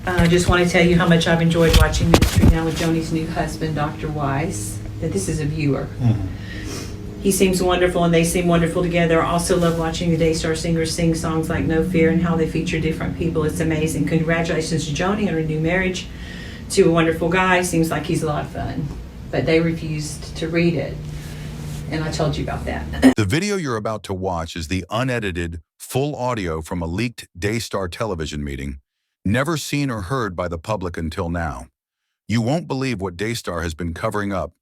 I just want to tell you how much I've enjoyed watching Ministry Now with Joni's new husband, Dr. Weiss. That this is a viewer. He seems wonderful and they seem wonderful together. I also love watching the Daystar singers sing songs like No Fear and how they feature different people. It's amazing. Congratulations to Joni on her new marriage to a wonderful guy. Seems like he's a lot of fun. But they refused to read it. And I told you about that. The video you're about to watch is the unedited, full audio from a leaked Daystar Television meeting, never seen or heard by the public until now. You won't believe what Daystar has been covering up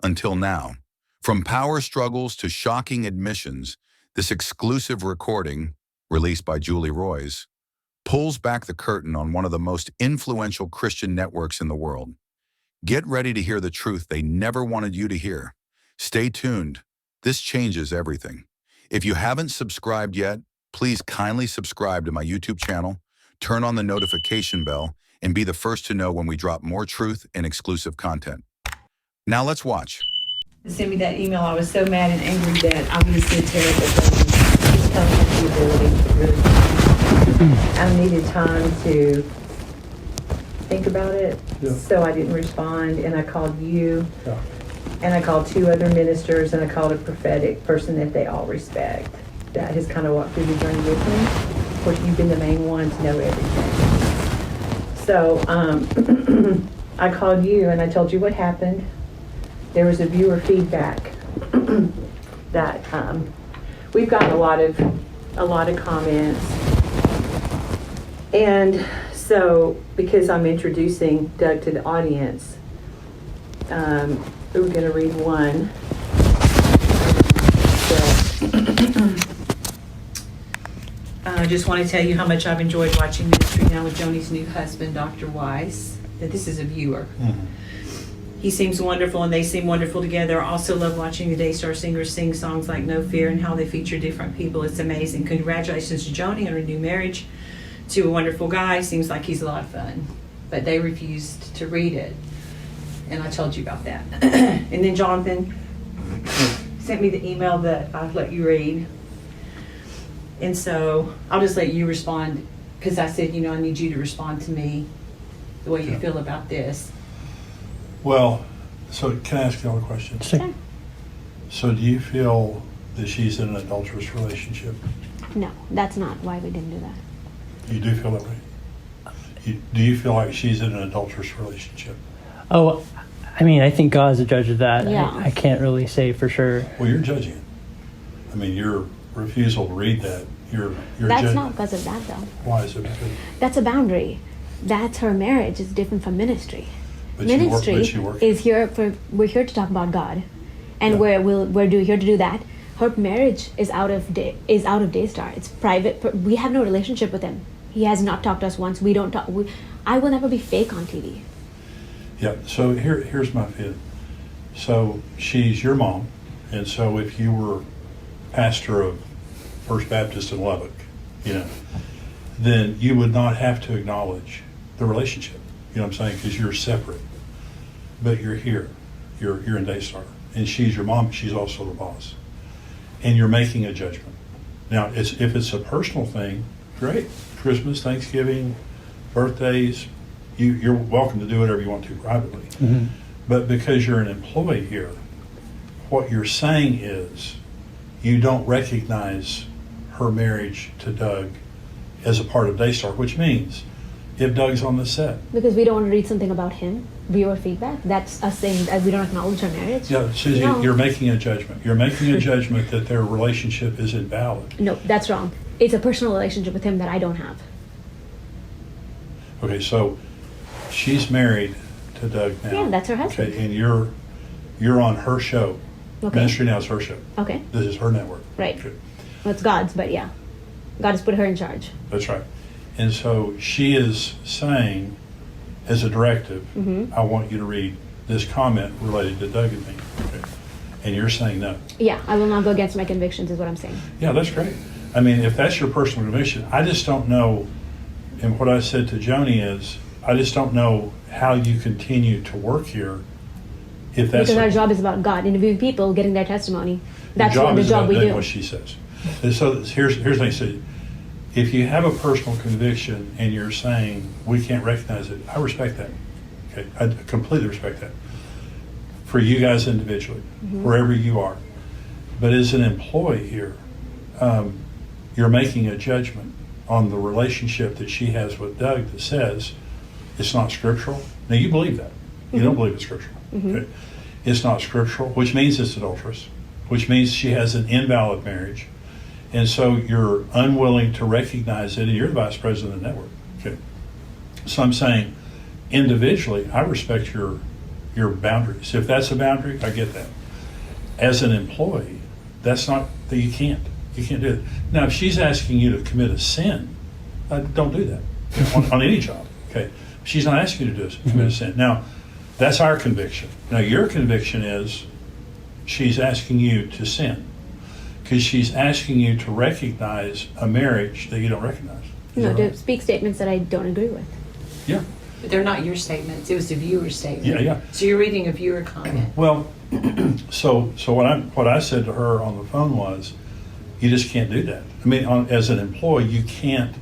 until now. From power struggles to shocking admissions, this exclusive recording, released by Julie Roys, pulls back the curtain on one of the most influential Christian networks in the world. Get ready to hear the truth they never wanted you to hear. Stay tuned. This changes everything. If you haven't subscribed yet, please kindly subscribe to my YouTube channel, turn on the notification bell, and be the first to know when we drop more truth and exclusive content. Now let's watch. Send me that email. I was so mad and angry that I would have said terrible things. Just telling me the ability to really. I needed time to think about it, so I didn't respond. And I called you, and I called 2 other ministers, and I called a prophetic person that they all respect. That has kind of walked through the journey with me. Of course, you've been the main one to know everything. So I called you, and I told you what happened. There was a viewer feedback that we've gotten a lot of comments, and so because I'm introducing Doug to the audience, we were going to read one. I just want to tell you how much I've enjoyed watching Ministry Now with Joni's new husband, Dr. Weiss. That this is a viewer. He seems wonderful and they seem wonderful together. I also love watching the Daystar singers sing songs like No Fear and how they feature different people. It's amazing. Congratulations to Joni on her new marriage to a wonderful guy. Seems like he's a lot of fun. But they refused to read it. And I told you about that. And then Jonathan sent me the email that I've let you read. And so I'll just let you respond, because I said, I need you to respond to me the way you feel about this. Well, so can I ask you all a question? Sure. So do you feel that she's in an adulterous relationship? No, that's not why we didn't do that. You do feel that way? Do you feel like she's in an adulterous relationship? Oh, I mean, I think God's the judge of that. Yeah. I can't really say for sure. Well, you're judging it. I mean, your refusal to read that, you're That's judging. not because of that, though. Why is it? Because That's a boundary. That's her marriage. It's different from ministry. But Ministry you work is here for, we're here to talk about God, and Yeah. we're here to do that. Her marriage is out of Daystar. It's private. We have no relationship with him. He has not talked to us once. We don't talk. I will never be fake on TV. Yeah, so here's my feeling. So she's your mom, and so if you were pastor of First Baptist in Lubbock, then you would not have to acknowledge the relationship. You know what I'm saying? Because you're separate. But you're here. You're in Daystar. And she's your mom, but she's also the boss. And you're making a judgment. Now, if it's a personal thing, great. Christmas, Thanksgiving, birthdays, you're welcome to do whatever you want to privately. Mm-hmm. But because you're an employee here, what you're saying is you don't recognize her marriage to Doug as a part of Daystar, which means if Doug's on the set. Because we don't want to read something about him, viewer feedback. That's us saying that we don't acknowledge her marriage. Yeah, Susie, No. You're making a judgment. You're making a judgment that their relationship is invalid. No, that's wrong. It's a personal relationship with him that I don't have. Okay, so she's married to Doug now. Yeah, that's her husband. Okay, and you're on her show. Okay. Ministry Now is her show. Okay. This is her network. Right. Okay. Well, it's God's, but yeah. God has put her in charge. That's right. And so she is saying, as a directive, I want you to read this comment related to Doug and me. Okay. And you're saying no. Yeah, I will not go against my convictions is what I'm saying. Yeah, that's great. I mean, if that's your personal conviction, I just don't know, and what I said to Joni is, I just don't know how you continue to work here if that's Because our job is about God, interviewing people, getting their testimony. That's your what the is job about we doing do. what she says. And so here's the thing. So If you have a personal conviction and you're saying we can't recognize it, I respect that. Okay, I completely respect that. For you guys individually, wherever you are. But as an employee here, you're making a judgment on the relationship that she has with Doug that says it's not scriptural. Now you believe that. You don't believe it's scriptural. Okay? It's not scriptural, which means it's adulterous, which means she has an invalid marriage. And so you're unwilling to recognize it, and you're the vice president of the network. Okay. So I'm saying, individually, I respect your boundaries. If that's a boundary, I get that. As an employee, that's not that you can't do it. Now, if she's asking you to commit a sin, don't do that on any job. Okay. She's not asking you to do this, commit a sin. Now, that's our conviction. Now, your conviction is she's asking you to sin because she's asking you to recognize a marriage that you don't recognize. No, to speak statements that I don't agree with. Yeah. But they're not your statements. It was a viewer statement. Yeah. So you're reading a viewer comment. Well, so what I said to her on the phone was, you just can't do that. I mean, as an employee, you can't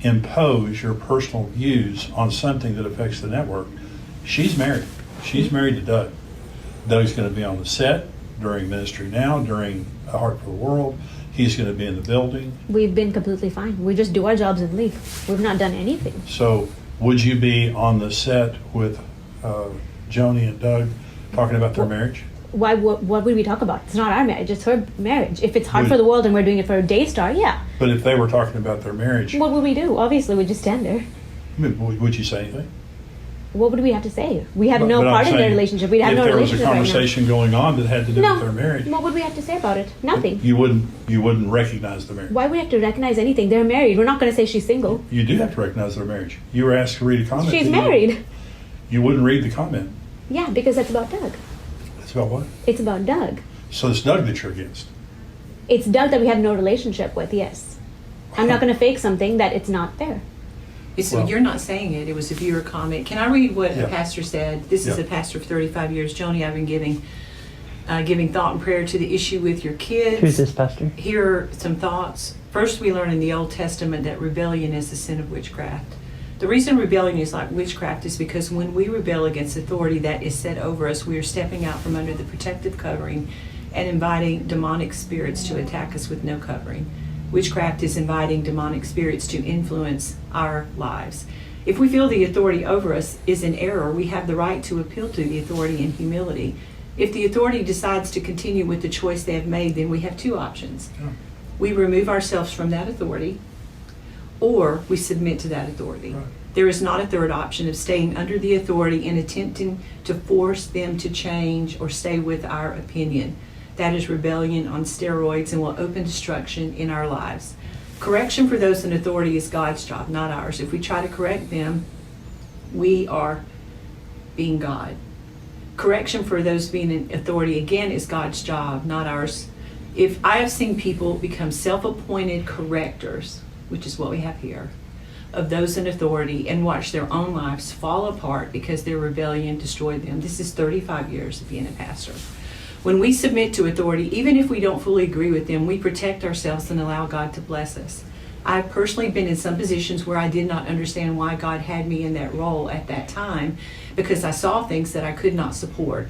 impose your personal views on something that affects the network. She's married. She's married to Doug. Doug's going to be on the set during Ministry Now, during A Heart for the World. He's going to be in the building. We've been completely fine. We just do our jobs and leave. We've not done anything. So would you be on the set with Joni and Doug talking about their marriage? Why? What would we talk about? It's not our marriage. It's her marriage. If it's hard for the world and we're doing it for a Daystar, yeah. But if they were talking about their marriage, What would we do? Obviously, we'd just stand there. I mean, would you say anything? What would we have to say? We have no But I'm part in their saying, relationship. We'd have no relationship if there was a conversation going on that had to do right now. with their marriage, What would we have to say about it? Nothing. you wouldn't recognize the marriage. Why would we have to recognize anything? They're married. We're not going to say she's single. You do have to recognize their marriage. You were asked to read a comment. She's married. You wouldn't read the comment. Yeah, because that's about Doug. It's about what? It's about Doug. So it's Doug that you're against. It's Doug that we have no relationship with, yes. I'm not going to fake something that it's not there. So Well- you're not saying it. It was a viewer comment. Can I read what Yeah. a pastor said? This is Yeah. a pastor of 35 years. Joni, I've been giving thought and prayer to the issue with your kids. Who's this, Pastor? Here are some thoughts. First, we learn in the Old Testament that rebellion is the sin of witchcraft. The reason rebellion is like witchcraft is because when we rebel against authority that is set over us, we are stepping out from under the protective covering and inviting demonic spirits to attack us with no covering. Witchcraft is inviting demonic spirits to influence our lives. If we feel the authority over us is in error, we have the right to appeal to the authority in humility. If the authority decides to continue with the choice they have made, then we have two options. Yeah. We remove ourselves from that authority, or we submit to that authority. Right. There is not a third option of staying under the authority and attempting to force them to change or stay with our opinion. That is rebellion on steroids and will open destruction in our lives. Correction for those in authority is God's job, not ours. If we try to correct them, we are being God. Correction for those being in authority, again, is God's job, not ours. If I have seen people become self-appointed correctors, which is what we have here, of those in authority, and watch their own lives fall apart because their rebellion destroyed them. This is 35 years of being a pastor. When we submit to authority, even if we don't fully agree with them, we protect ourselves and allow God to bless us. I've personally been in some positions where I did not understand why God had me in that role at that time, because I saw things that I could not support.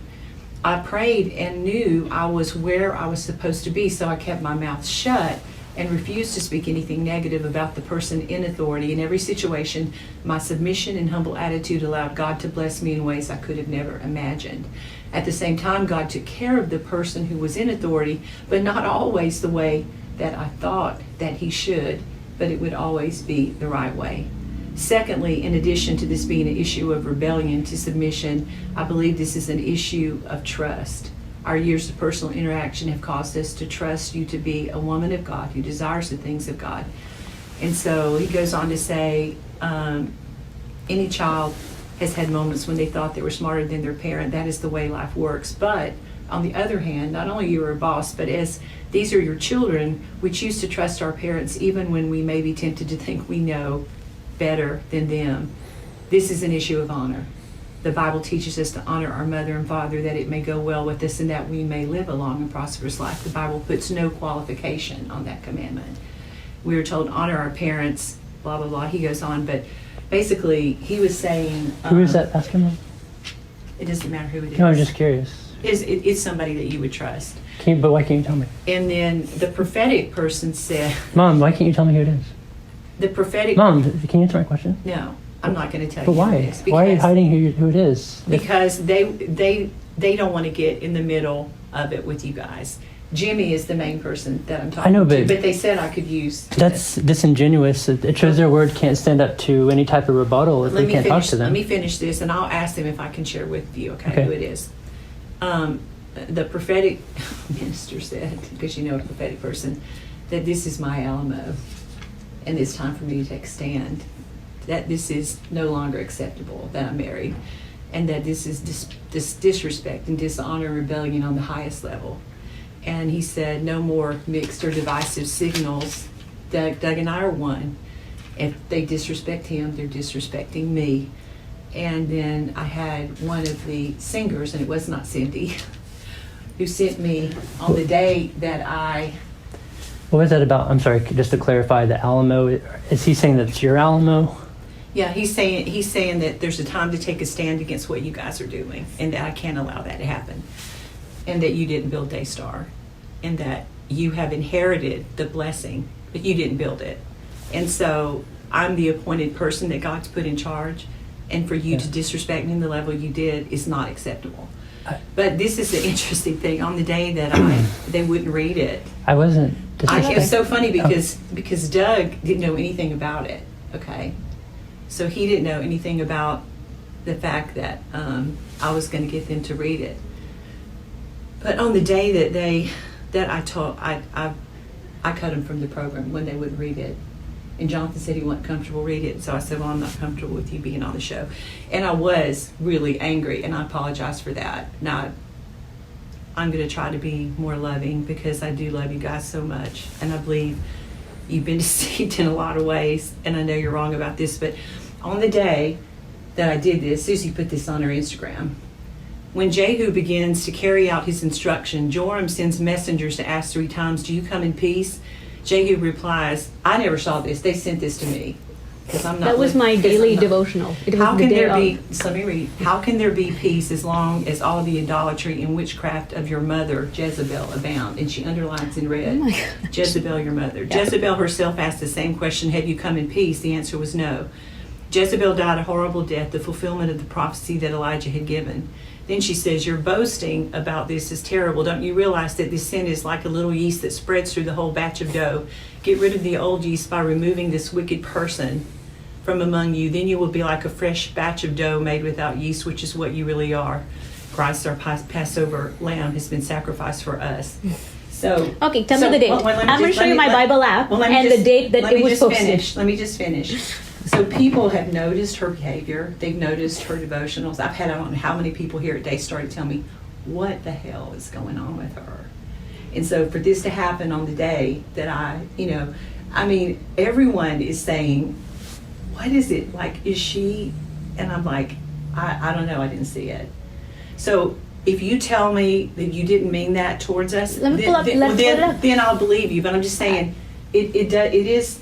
I prayed and knew I was where I was supposed to be, so I kept my mouth shut and refused to speak anything negative about the person in authority. In every situation, my submission and humble attitude allowed God to bless me in ways I could have never imagined. At the same time, God took care of the person who was in authority, but not always the way that I thought that he should, but it would always be the right way. Secondly, in addition to this being an issue of rebellion to submission, I believe this is an issue of trust. Our years of personal interaction have caused us to trust you to be a woman of God who desires the things of God. And so he goes on to say, any child has had moments when they thought they were smarter than their parent. That is the way life works. But on the other hand, not only you're a boss, but as these are your children, we choose to trust our parents even when we may be tempted to think we know better than them. This is an issue of honor. The Bible teaches us to honor our mother and father, that it may go well with us and that we may live a long and prosperous life. The Bible puts no qualification on that commandment. we were told honor our parents, blah, blah, blah. He goes on, but basically he was saying... Who is that? Ask him. It doesn't matter who it is. No, I'm just curious. It's somebody that you would trust. But why can't you tell me? And then the prophetic person said... Mom, why can't you tell me who it is? The prophetic... Mom, can you answer my question? No, I'm not going to tell But you why? who it is. Why are you hiding who it is? Because they don't want to get in the middle of it with you guys. Jimmy is the main person that I'm talking I know, to. but But they said I could use... That's disingenuous. It shows their word can't stand up to any type of rebuttal if we can't talk to them. Let me finish this, and I'll ask them if I can share with you, okay, who it is. The prophetic minister said, because you know a prophetic person, that this is my Alamo, and it's time for me to take a stand, that this is no longer acceptable, that I'm married, and that this is this disrespect and dishonor and rebellion on the highest level. And he said, no more mixed or divisive signals. Doug and I are one. If they disrespect him, they're disrespecting me. And then I had one of the singers, and it was not Cindy, who sent me on the day that I... What was that about? I'm sorry, just to clarify, the Alamo, is he saying that it's your Alamo? Yeah, he's saying that there's a time to take a stand against what you guys are doing, and that I can't allow that to happen, and that you didn't build Daystar, and that you have inherited the blessing, but you didn't build it. And so I'm the appointed person that God's put in charge, and for you to disrespect me in the level you did is not acceptable. But this is the interesting thing. On the day that they wouldn't read it, I wasn't disrespecting. It was so funny because Doug didn't know anything about it. Okay, so he didn't know anything about the fact that I was going to get them to read it. But on the day that I cut them from the program when they wouldn't read it. And Jonathan said he wasn't comfortable reading it. So I said, well, I'm not comfortable with you being on the show. And I was really angry, and I apologize for that. Now, I'm going to try to be more loving because I do love you guys so much. And I believe you've been deceived in a lot of ways. And I know you're wrong about this. But on the day that I did this, Susie put this on her Instagram. When Jehu begins to carry out his instruction, Joram sends messengers to ask 3 times, do you come in peace? Jehu replies, I never saw this. They sent this to me. That was my daily devotional. It was how the can day there of. be, so let me read. How can there be peace as long as all the idolatry and witchcraft of your mother, Jezebel, abound? And she underlines in red, Oh my God. Jezebel, your mother. Yeah. Jezebel herself asked the same question, have you come in peace? The answer was no. Jezebel died a horrible death, the fulfillment of the prophecy that Elijah had given. Then she says, your boasting about this is terrible. Don't you realize that this sin is like a little yeast that spreads through the whole batch of dough? Get rid of the old yeast by removing this wicked person from among you. Then you will be like a fresh batch of dough made without yeast, which is what you really are. Christ, our Passover lamb, has been sacrificed for us. So, Okay, tell me the date. let me I'm going to show you my Bible app and the date that it was posted. Let me just finish. So people have noticed her behavior. They've noticed her devotionals. I've had I don't know how many people here at Daystar to tell me what the hell is going on with her. And so for this to happen on the day that everyone is saying, what is it? Like, is she? And I'm like, I don't know. I didn't see it. So if you tell me that you didn't mean that towards us, Let me pull up. then I'll believe you. But I'm just saying, it is,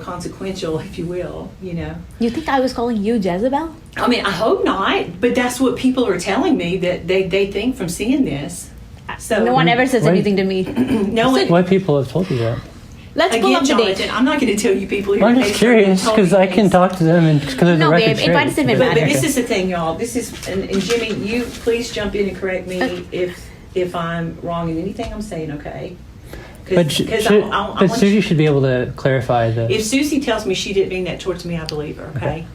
consequential, if you will, You think I was calling you Jezebel? I mean, I hope not, but that's what people are telling me that they think from seeing this. So No one ever says Wait. anything to me. No one. Why people have told you that? Let's pull Again, up the Jonathan, date. I'm not going to tell you people here. I'm at just Daystar curious told because me I can this. talk to them and because of the No, record babe, if I just admit But matter. this is the thing, y'all. This is, and Jimmy, you please jump in and correct me if I'm wrong in anything I'm saying, okay? But Because Susie should be able to clarify the. if Susie tells me she didn't mean that towards me, I believe her, okay?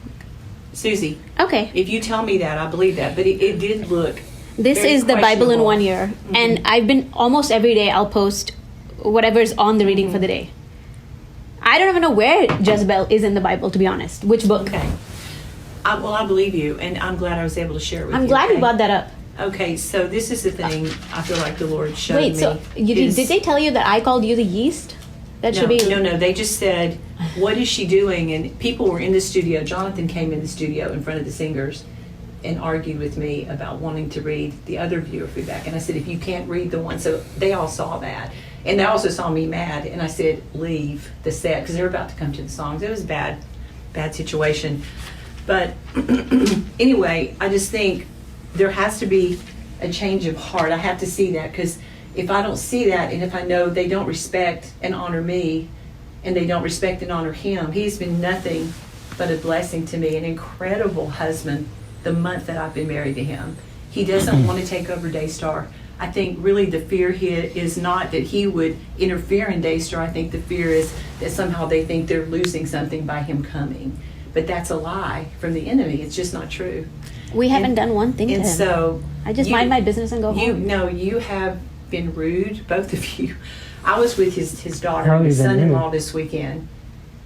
Susie, Okay. if you tell me that, I believe that. But it did look. This very is the Bible in questionable. 1 year. And I've been almost every day I'll post whatever's on the reading for the day. I don't even know where Jezebel is in the Bible, to be honest. Which book? Okay. I believe you, and I'm glad I was able to share it with you. I'm glad okay? you brought that up. Okay, so this is the thing I feel like the Lord showed Wait, me. so did they tell you that I called you the yeast? That should be. No. They just said, what is she doing? And people were in the studio. Jonathan came in the studio in front of the singers and argued with me about wanting to read the other viewer feedback. And I said, if you can't read the one, so they all saw that. And they also saw me mad, and I said, leave the set, because they were about to come to the songs. It was a bad situation. But anyway, I just think there has to be a change of heart. I have to see that, because if I don't see that, and if I know they don't respect and honor me, and they don't respect and honor him, he's been nothing but a blessing to me, an incredible husband the month that I've been married to him. He doesn't want to take over Daystar. I think really the fear here is not that he would interfere in Daystar. I think the fear is that somehow they think they're losing something by him coming. But that's a lie from the enemy. It's just not true. We haven't done one thing to him. And so I just mind my business and go home. No, you have been rude, both of you. I was with his daughter How and have his you been son-in-law rude? this weekend.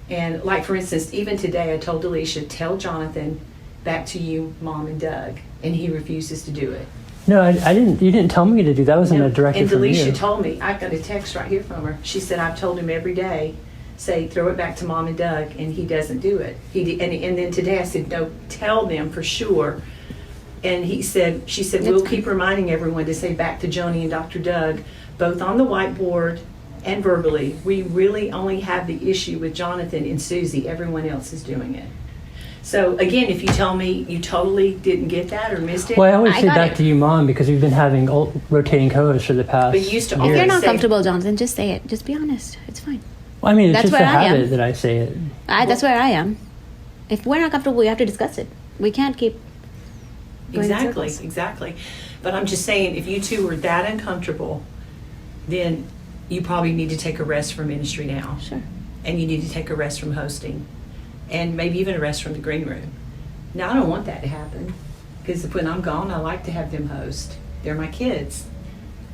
And like, for instance, even today I told Alicia, tell Jonathan back to you, Mom and Doug. And he refuses to do it. No, I didn't. You didn't tell me to do that. Wasn't a directive And from Alicia you. told me, I've got a text right here from her. She said, I've told him every day, say, throw it back to Mom and Doug, and he doesn't do it. And then today I said, no, tell them for sure. And she said, we'll keep reminding everyone to say back to Joni and Dr. Doug, both on the whiteboard and verbally. We really only have the issue with Jonathan and Susie. Everyone else is doing it. So again, if you tell me you totally didn't get that or missed it, Well, I always I say got back it. to you, Mom, because we've been having rotating co-hosts for the past. But you used to year. If you're always not say- comfortable, Jonathan, just say it. Just be honest. It's fine. Well, I mean, it's That's just a where I am. habit that I say it. That's where I am. If we're not comfortable, we have to discuss it. We can't keep going in Exactly, circles. exactly. But I'm just saying, if you two are that uncomfortable, then you probably need to take a rest from ministry now. Sure. And you need to take a rest from hosting. And maybe even a rest from the green room. Now, I don't want that to happen, because when I'm gone, I like to have them host. They're my kids.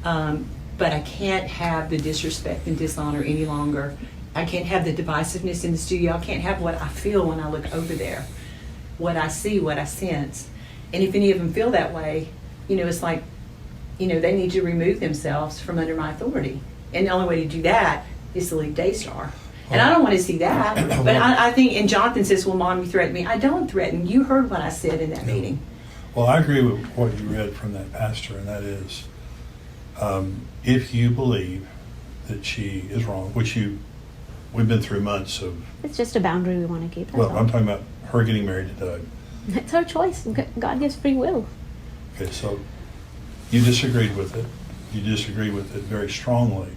But I can't have the disrespect and dishonor any longer. I can't have the divisiveness in the studio. I can't have what I feel when I look over there, what I see, what I sense. And if any of them feel that way, it's like, they need to remove themselves from under my authority. And the only way to do that is to leave Daystar. And I don't want to see that. But I think, and Jonathan says, well, Mom, you threatened me. I don't threaten. You heard what I said in that meeting. Well, I agree with what you read from that pastor, and that is, if you believe that she is wrong, which we've been through months of, It's just a boundary we want to keep. That's well, all. I'm talking about her getting married to Doug. It's her choice. God gives free will. Okay, so you disagreed with it. You disagreed with it very strongly.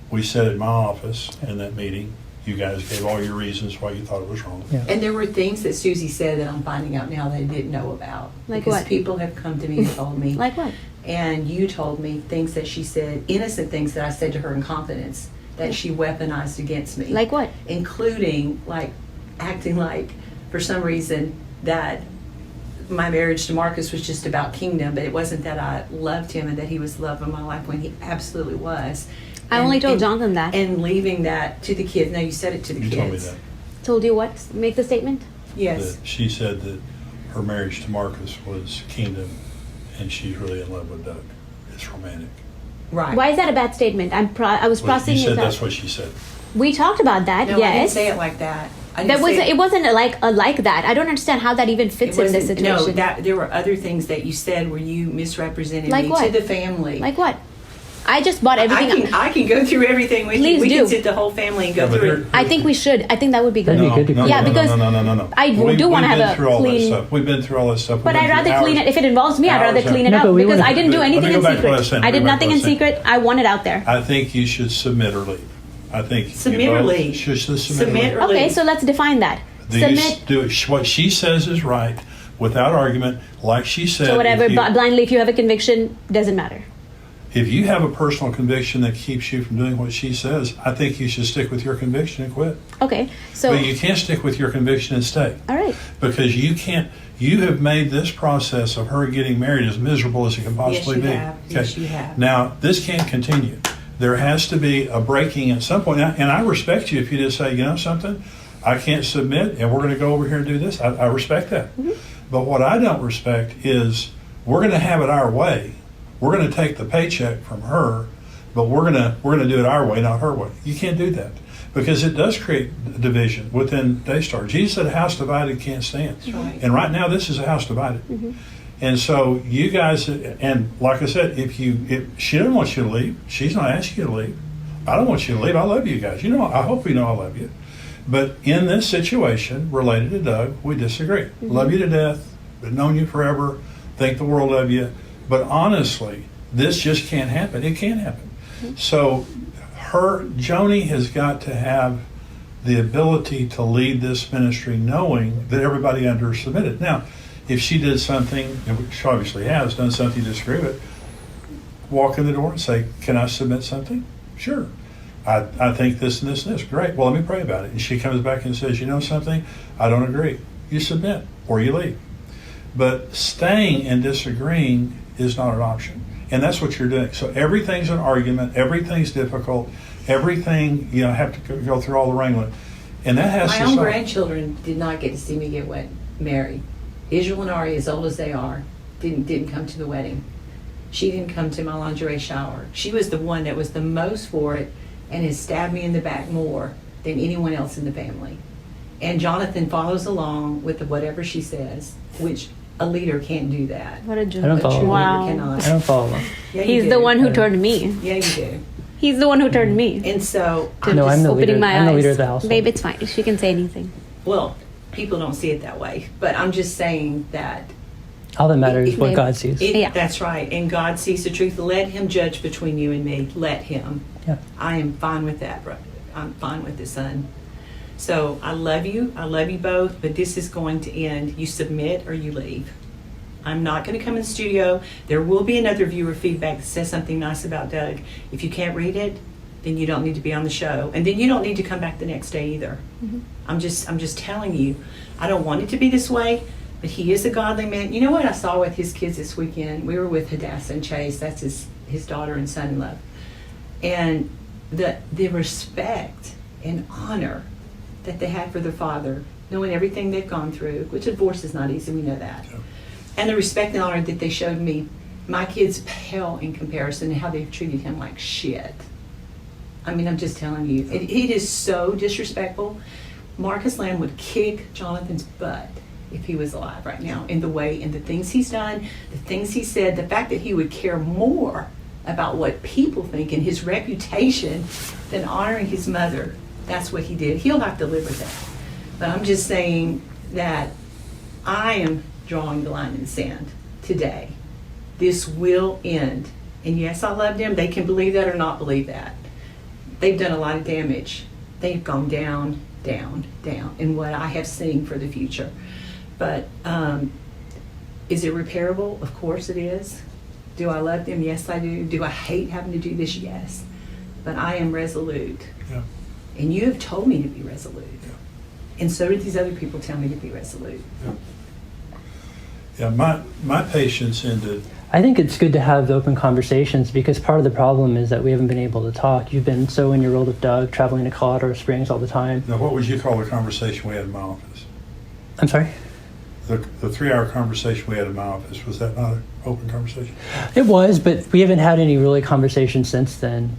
We said at my office in that meeting, you guys gave all your reasons why you thought it was wrong. Yeah. And there were things that Susie said that I'm finding out now that I didn't know about. Like because what? people have come to me and told me. Like what? And you told me things that she said, innocent things that I said to her in confidence, that she weaponized against me. Like what? Including, acting like, for some reason, that my marriage to Marcus was just about kingdom, but it wasn't that I loved him and that he was the love of my life, when he absolutely was. I only told Jonathan that. And leaving that to the kids. No, you said it to the You kids. told me that. Told you what? Make the statement? Yes. That she said that her marriage to Marcus was kingdom, and she's really in love with Doug. It's romantic. Right. Why is that a bad statement? I was Well, processing you said it. that's what she said. We talked about that. No, I didn't yes. say it like that. It wasn't like that. I don't understand how that even fits in this situation. No, there were other things that you said where you misrepresented Like me what? to the family. Like what? I just bought everything. I can go through everything with Please you. We do. can sit the whole family and go Yeah, but through here- it. I think we should. I think that would be good. That'd be good to Yeah, because no. I do wanna have a clean- We've been through all that stuff. But We've I'd been through rather clean hours. it. If it involves me, I'd rather Hours clean of- it No, up but we because wanna- I didn't do Let me anything go in back to what I was secret. saying. I Let me did go back nothing to in what I was saying. secret. I want it out there. I think you should submit or leave. I think you Submit or both leave? should submit Submit or or leave. Okay, leave. so let's define that. Do you Submit. do it, what she says is right, without argument, like she said. So whatever, if you- blindly, if you have a conviction, doesn't matter. If you have a personal conviction that keeps you from doing what she says, I think you should stick with your conviction and quit. Okay, so But you can't stick with your conviction and stay. all right. Because you have made this process of her getting married as miserable as it can possibly Yes, you be. have. Yes, you have. Now, this can't continue. There has to be a breaking at some point. And I respect you if you just say, you know something, I can't submit and we're going to go over here and do this. I respect that. Mm-hmm. But what I don't respect is we're going to have it our way. We're going to take the paycheck from her, but we're going to do it our way, not her way. You can't do that because it does create division within Daystar. Jesus said, "A house divided can't stand." That's right. And right now, this is a house divided. And so you guys, and like I said, if she doesn't want you to leave, she's not asking you to leave. I don't want you to leave. I love you guys. I hope you know I love you. But in this situation related to Doug, we disagree. Love you to death. Been known you forever. Think the world of you. But honestly, this just can't happen. It can't happen. So Joni has got to have the ability to lead this ministry knowing that everybody under her submitted. Now, if she did something, and she obviously has done something you disagree with, walk in the door and say, can I submit something? Sure. I think this and this and this. Great. Well, let me pray about it. And she comes back and says, you know something? I don't agree. You submit or you leave. But staying and disagreeing is not an option. And that's what you're doing. So everything's an argument. Everything's difficult. Everything, have to go through all the wrangling. And that has to My own stop. grandchildren did not get to see me get married. Israel and Ari, as old as they are, didn't come to the wedding. She didn't come to my lingerie shower. She was the one that was the most for it and has stabbed me in the back more than anyone else in the family. And Jonathan follows along with whatever she says, which a leader can't do that. What a I don't joke. follow. True Wow. leader cannot. I don't follow them. Yeah, you He's do. the one who turned me. Yeah, you do. He's the one who turned me. And so No, I'm the Opening leader. my I'm the eyes. leader of the household. Babe, it's fine. She can say anything. well, people don't see it that way. But I'm just saying that All that matters is It what may- God sees. Yeah. That's right. And God sees the truth. Let him judge between you and me. Let him. Yeah. I am fine with that, bro. I'm fine with it, son. So I love you. I love you both. But this is going to end. You submit or you leave. I'm not going to come in the studio. There will be another viewer feedback that says something nice about Doug. If you can't read it, then you don't need to be on the show. And then you don't need to come back the next day either. I'm just telling you, I don't want it to be this way. But he is a godly man. You know what I saw with his kids this weekend? We were with Hadassah and Chase. That's his daughter and son-in-law. And the respect and honor that they had for their father, knowing everything they've gone through, which divorce is not easy, we know that. Yeah. And the respect and honor that they showed me, my kids pale in comparison to how they've treated him like shit. I mean, I'm just telling you. It is so disrespectful. Marcus Lamb would kick Jonathan's butt if he was alive right now, in the way, in the things he's done, the things he said, the fact that he would care more about what people think and his reputation than honoring his mother. That's what he did. He'll have to live with that. But I'm just saying that I am drawing the line in the sand today. This will end. And yes, I loved him. They can believe that or not believe that. They've done a lot of damage. They've gone down, down, down in what I have seen for the future. But is it repairable? Of course it is. Do I love them? Yes, I do. Do I hate having to do this? Yes. But I am resolute. Yeah. And you have told me to be resolute. Yeah. And so did these other people tell me to be resolute. Yeah, my patience ended. I think it's good to have open conversations because part of the problem is that we haven't been able to talk. You've been so in your role with Doug, traveling to Colorado Springs all the time. Now, what would you call the conversation we had in my office? I'm sorry? The 3-hour conversation we had in my office, was that not an open conversation? It was, but we haven't had any really conversations since then.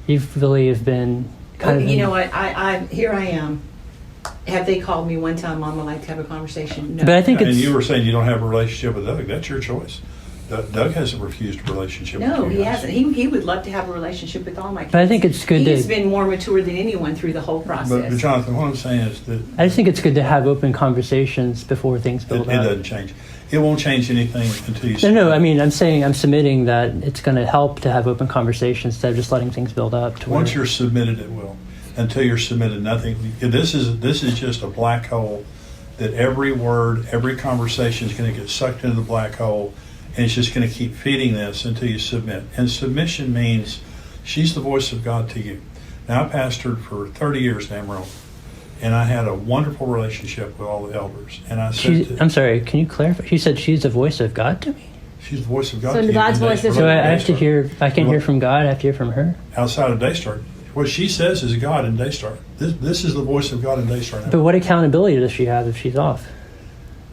You've really have been kind of... You know what? I here I am. Have they called me one time, Mom, I'd like to have a conversation? No. But I think And it's... you were saying you don't have a relationship with Doug. That's your choice. Doug hasn't refused a relationship No, with you he guys. hasn't. He would love to have a relationship with all my kids. But I think it's good He's to... been more mature than anyone through the whole process. But Jonathan, what I'm saying is that I just think it's good to have open conversations before things it build up. doesn't change. It won't change anything until you... No, I mean, I'm submitting that it's going to help to have open conversations instead of just letting things build up. To Once where, you're submitted, it will. Until you're submitted, nothing. This is just a black hole that every word, every conversation is going to get sucked into the black hole, and it's just going to keep feeding this until you submit. And submission means she's the voice of God to you. Now, I pastored for 30 years in Amarillo, and I had a wonderful relationship with all the elders. And I said, I'm sorry, can you clarify? She said she's the voice of God to me? she's the voice of God So to you. God's And voice is- So I have to Daystar. hear, I can't hear from God, I have to hear from her? Outside of Daystar. What she says is God in Daystar. This is the voice of God in Daystar now. But what accountability does she have if she's off?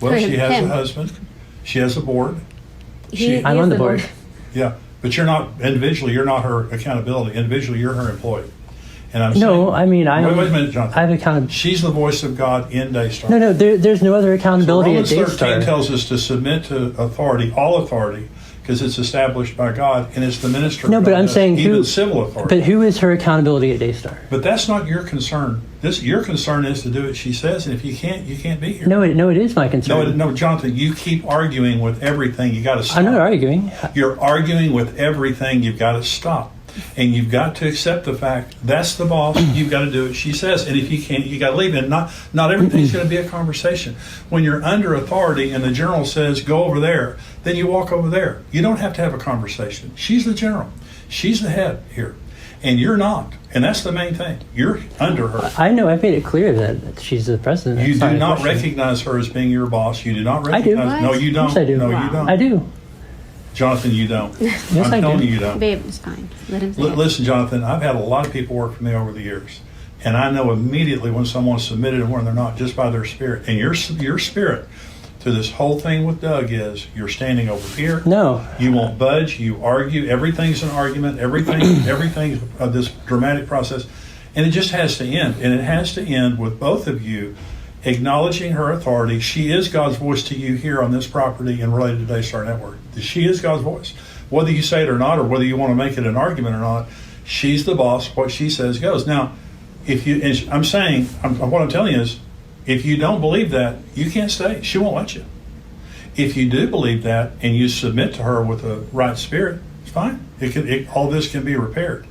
Well, For she has him. a husband. She has a board. He I'm is on the board. Yeah, but you're not individually. You're not her accountability. Individually, you're her employee. And I'm No, saying, I mean, wait a minute, Jonathan. I have accountability. She's the voice of God in Daystar. No, there's no other accountability Romans at 13 Daystar. tells us to submit to authority, all authority, because it's established by God and it's the minister. No, of but God I'm does, saying even who, civil authority. but who is her accountability at Daystar? But that's not your concern. Your concern is to do what she says, and if you can't be here. No, it is my concern. No, Jonathan, you keep arguing with everything. You got to stop. I'm not arguing. You're arguing with everything. You've got to stop. And you've got to accept the fact that's the boss. You've got to do what she says. And if you can't, you got to leave. And not everything's going to be a conversation. When you're under authority and the general says, go over there, then you walk over there. You don't have to have a conversation. She's the general. She's the head here. And you're not. And that's the main thing. You're under her. I know. I've made it clear that she's the president. You That's do a not question. recognize her as being your boss. You do not I do. recognize. No, you Of don't. course I do. No, Wow. you don't. I do. Jonathan, you don't. Yes, I'm I telling do. you, you don't. Babe, it's fine. Let him say it. Listen, Jonathan, I've had a lot of people work for me over the years, and I know immediately when someone's submitted and when they're not, just by their spirit. And your spirit to this whole thing with Doug is you're standing over here. No. You won't budge. You argue. Everything's an argument. Everything's this dramatic process, and it just has to end. And it has to end with both of you acknowledging her authority. She is God's voice to you here on this property and related to Daystar Network. She is God's voice. Whether you say it or not, or whether you want to make it an argument or not, she's the boss. What she says goes. Now, if you, and I'm saying, what I'm telling you is, if you don't believe that, you can't stay. She won't let you. If you do believe that and you submit to her with a right spirit, it's fine. All this can be repaired.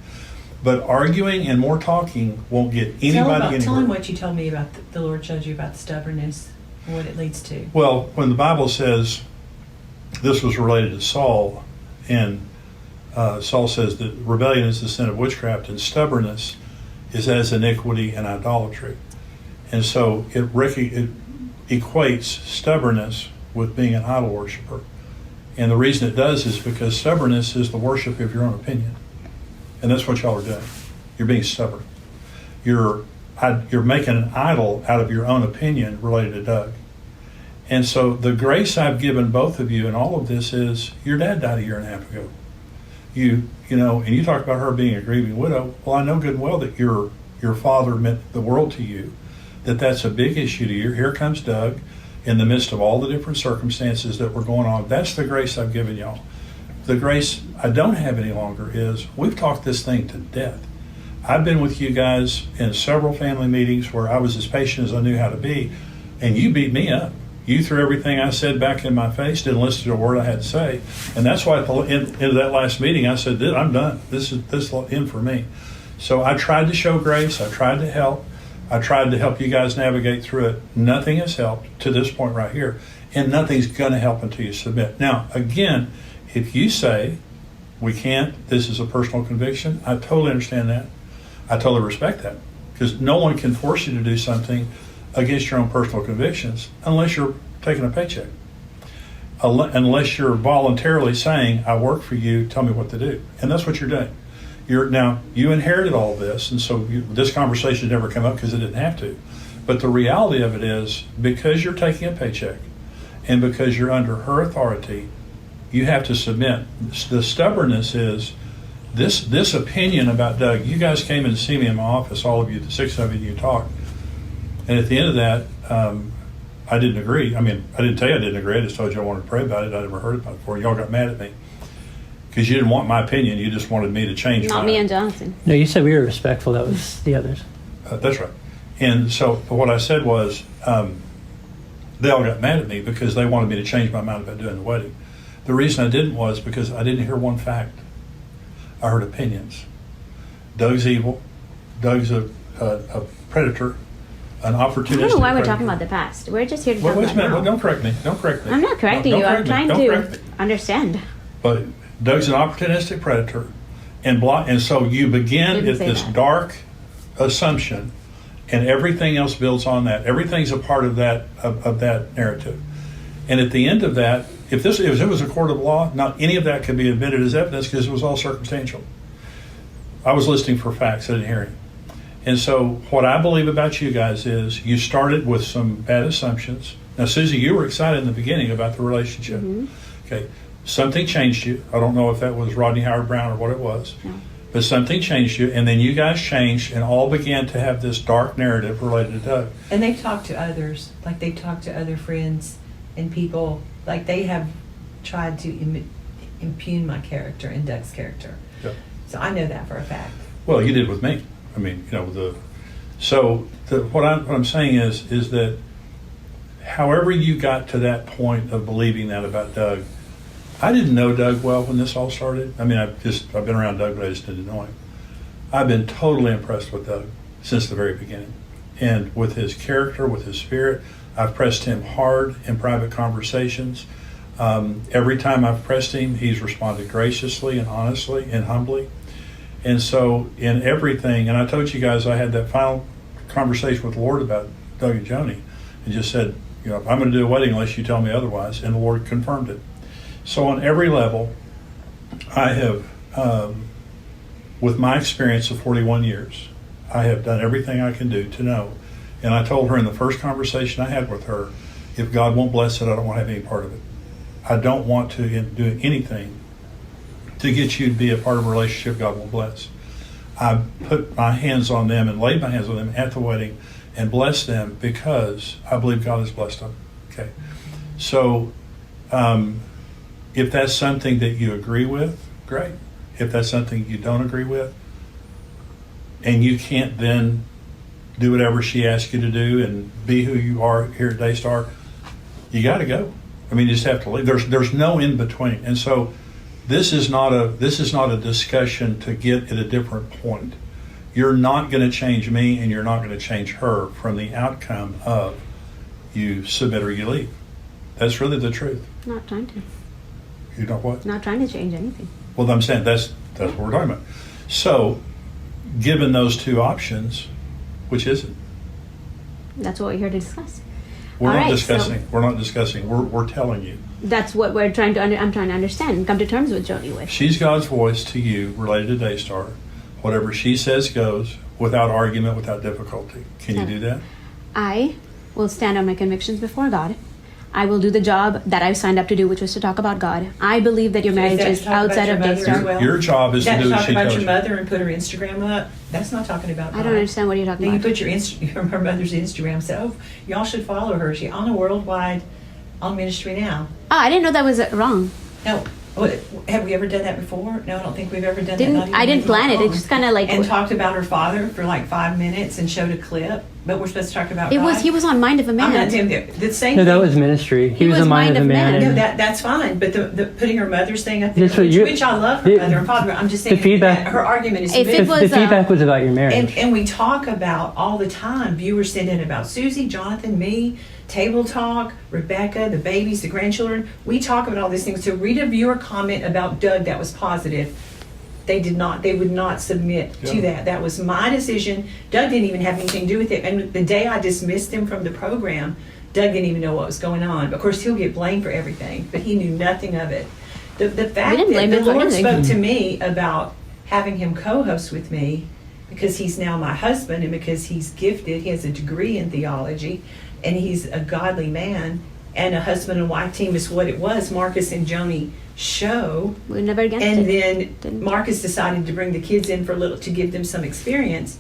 But arguing and more talking won't get anybody anywhere. Tell him what you told me about the Lord showed you about the stubbornness and what it leads to. Well, when the Bible says this was related to Saul, and Saul says that rebellion is the sin of witchcraft and stubbornness is as iniquity and idolatry. And so it equates stubbornness with being an idol worshiper. And the reason it does is because stubbornness is the worship of your own opinion. And that's what y'all are doing. You're being stubborn. You're making an idol out of your own opinion related to Doug. And so the grace I've given both of you in all of this is your dad died 1.5 years ago. You know, and you talk about her being a grieving widow. Well, I know good and well that your father meant the world to you, that's a big issue to you. Here comes Doug in the midst of all the different circumstances that were going on. That's the grace I've given y'all. The grace I don't have any longer is we've talked this thing to death. I've been with you guys in several family meetings where I was as patient as I knew how to be, and you beat me up. You threw everything I said back in my face, didn't listen to a word I had to say. And that's why at the end of that last meeting, I said, I'm done. This is in for me. So I tried to show grace. I tried to help. I tried to help you guys navigate through it. Nothing has helped to this point right here. And nothing's going to help until you submit. Now, again, if you say, we can't, this is a personal conviction, I totally understand that. I totally respect that. Because no one can force you to do something against your own personal convictions unless you're taking a paycheck. Unless you're voluntarily saying, I work for you, tell me what to do. And that's what you're doing. Now, you inherited all this, and so this conversation never come up because it didn't have to. But the reality of it is, because you're taking a paycheck and because you're under her authority, you have to submit. The stubbornness is this opinion about Doug. You guys came in to see me in my office, all of you, the 6 of you talked. And at the end of that, I didn't agree. I mean, I didn't tell you I didn't agree. I just told you I wanted to pray about it. I never heard about it before. Y'all got mad at me because you didn't want my opinion. You just wanted me to change Not mine. me and Jonathan. No, you said we were respectful. That was the others. That's right. And so what I said was they all got mad at me because they wanted me to change my mind about doing the wedding. The reason I didn't was because I didn't hear one fact. I heard opinions. Doug's evil. Doug's a predator, an opportunistic I don't know why we're predator. talking about the past. We're just here to Wait talk a about minute. now. Don't correct me. Don't correct me. I'm not correcting Don't you. I'm correct me. trying Don't correct to me. understand. But Doug's an opportunistic predator, and so you begin Didn't at say this that. dark assumption, and everything else builds on that. Everything's a part of that narrative. And at the end of that, if it was a court of law, not any of that could be admitted as evidence because it was all circumstantial. I was listening for facts. I didn't hear any. And so what I believe about you guys is you started with some bad assumptions. Now, Susie, you were excited in the beginning about the relationship. Mm-hmm. Okay. Something changed you. I don't know if that was Rodney Howard Brown or what it was. No. But something changed you, and then you guys changed and all began to have this dark narrative related to Doug. And they've talked to others, like they've talked to other friends and people, like they have tried to impugn my character and Doug's character. Yep. So I know that for a fact. Well, you did with me. I mean, what I'm saying is that however you got to that point of believing that about Doug, I didn't know Doug well when this all started. I mean, I've been around Doug, but I just didn't know him. I've been totally impressed with Doug since the very beginning. And with his character, with his spirit, I've pressed him hard in private conversations. Every time I've pressed him, he's responded graciously and honestly and humbly. And so in everything, and I told you guys I had that final conversation with the Lord about Doug and Joni and just said, I'm going to do a wedding unless you tell me otherwise. And the Lord confirmed it. So on every level, I have, with my experience of 41 years, I have done everything I can do to know. And I told her in the first conversation I had with her, if God won't bless it, I don't want to have any part of it. I don't want to do anything to get you to be a part of a relationship God won't bless. I put my hands on them and laid my hands on them at the wedding and blessed them because I believe God has blessed them. Okay. So if that's something that you agree with, great. If that's something you don't agree with, and you can't then do whatever she asks you to do and be who you are here at Daystar, you got to go. I mean, you just have to leave. There's no in between. And so this is not a discussion to get at a different point. You're not going to change me, and you're not going to change her from the outcome of you submit or you leave. That's really the truth. Not trying to. You know what? Not trying to change anything. Well, I'm saying that's what we're talking about. So, given those two options, which is it? That's what we're here to discuss. We're All not right, discussing. so- We're not discussing. We're telling you. That's what we're trying to. I'm trying to understand and come to terms with Joni with. She's God's voice to you, related to Daystar. Whatever she says goes, without argument, without difficulty. Can you do that? I will stand on my convictions before God. I will do the job that I've signed up to do, which was to talk about God. I believe that your marriage that is to talk about outside your of mother as Daystar. well? Your job is to That do what talk she about tells your you. mother and put her Instagram up. That's not talking about God. I don't understand what you're talking Then you about. put her mother's Instagram. So y'all should follow her. She's on a worldwide on ministry now. Oh, I didn't know that was wrong. No, have we ever done that before? No, I don't think we've ever done that. Not even I didn't with plan it. my It just kind of like and talked about her father for like 5 minutes and showed a clip. But we're supposed to talk about it God. was. He was on Mind of a I'm not Man. doing the same. No, that thing. was ministry. He was was a mind of a man. No, and that's fine. But the putting her mother's thing up there, That's what which I love her mother and father. I'm just saying feedback- that her argument is If it the, was, the feedback was about your marriage. and we talk about all the time. Viewers send in about Susie, Jonathan, me, table talk, Rebecca, the babies, the grandchildren. We talk about all these things. So read a viewer comment about Doug that was positive. They would not submit to that. That was my decision. Doug didn't even have anything to do with it. And the day I dismissed him from the program, Doug didn't even know what was going on. Of course, he'll get blamed for everything, but he knew nothing of it. The fact didn't that blame the him for Lord anything. spoke to me about having him co-host with me because he's now my husband and because he's gifted, he has a degree in theology, and he's a godly man, and a husband and wife team is what it was, Marcus and Joni show. We're never against And it. then Didn't- Marcus decided to bring the kids in for a little to give them some experience.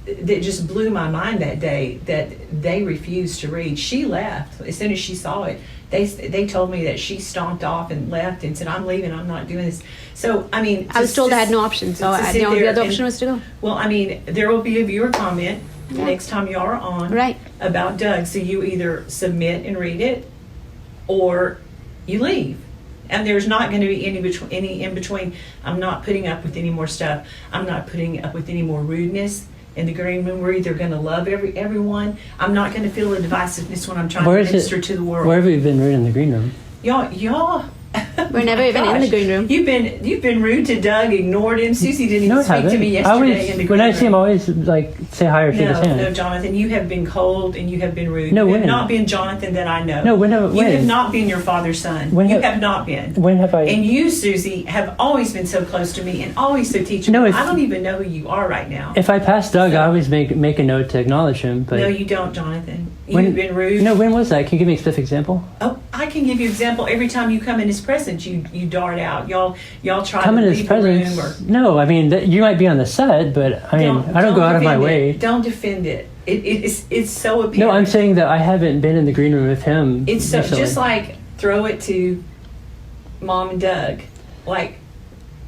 It just blew my mind that day that they refused to read. She left as soon as she saw it. They told me that she stomped off and left and said, "I'm leaving. I'm not doing this." So I mean, I was told I had no option, so the only other option was to go. Well, I mean, there will be a viewer comment Yeah. next time you are on Right. about Doug. So you either submit and read it, or you leave. And there's not going to be any in between. I'm not putting up with any more stuff. I'm not putting up with any more rudeness in the green room. We're either going to love everyone. I'm not going to feel a divisiveness when I'm trying to minister to the world. Where have you been rude in the green room? Y'all. We're never even in the green room. You've been rude to Doug, ignored him. Susie didn't even No, I speak haven't. to me yesterday in the green When I room. see him, I always like say hi or shake his hand. No, Jonathan, you have been cold and you have been rude. No, you have when? not been Jonathan that I know. No, when? You have not been your father's son. When you have- have not been. When have I? And you, Susie, have always been so close to me and always so teachable. No, if- I don't even know who you are right now. If I pass Doug, I always make a note to acknowledge him. But No, you don't, Jonathan. when- You've been rude. No, when was that? Can you give me a specific example? Oh, I can give you an example. Every time you come in his presence, you dart out. Y'all try Come to in his leave the presence. room or No, I mean you might be on the set, but I mean I don't go out of my defend way. it. Don't defend it. It's so apparent. No, I'm saying that I haven't been in the green room with him. It's so, recently. just like throw it to Mom and Doug, like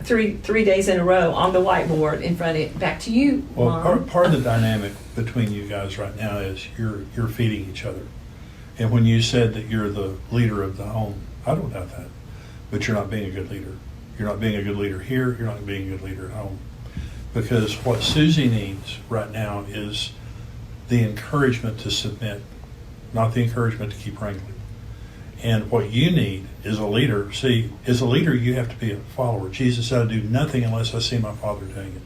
three days in a row on the whiteboard in front of it. Back to you, Well, Mom. part of the dynamic between you guys right now is you're feeding each other. And when you said that you're the leader of the home, I don't doubt that. But you're not being a good leader. You're not being a good leader here. You're not being a good leader at home. Because what Susie needs right now is the encouragement to submit, not the encouragement to keep wrangling. And what you need is a leader. See, as a leader, you have to be a follower. Jesus said, I do nothing unless I see my Father doing it.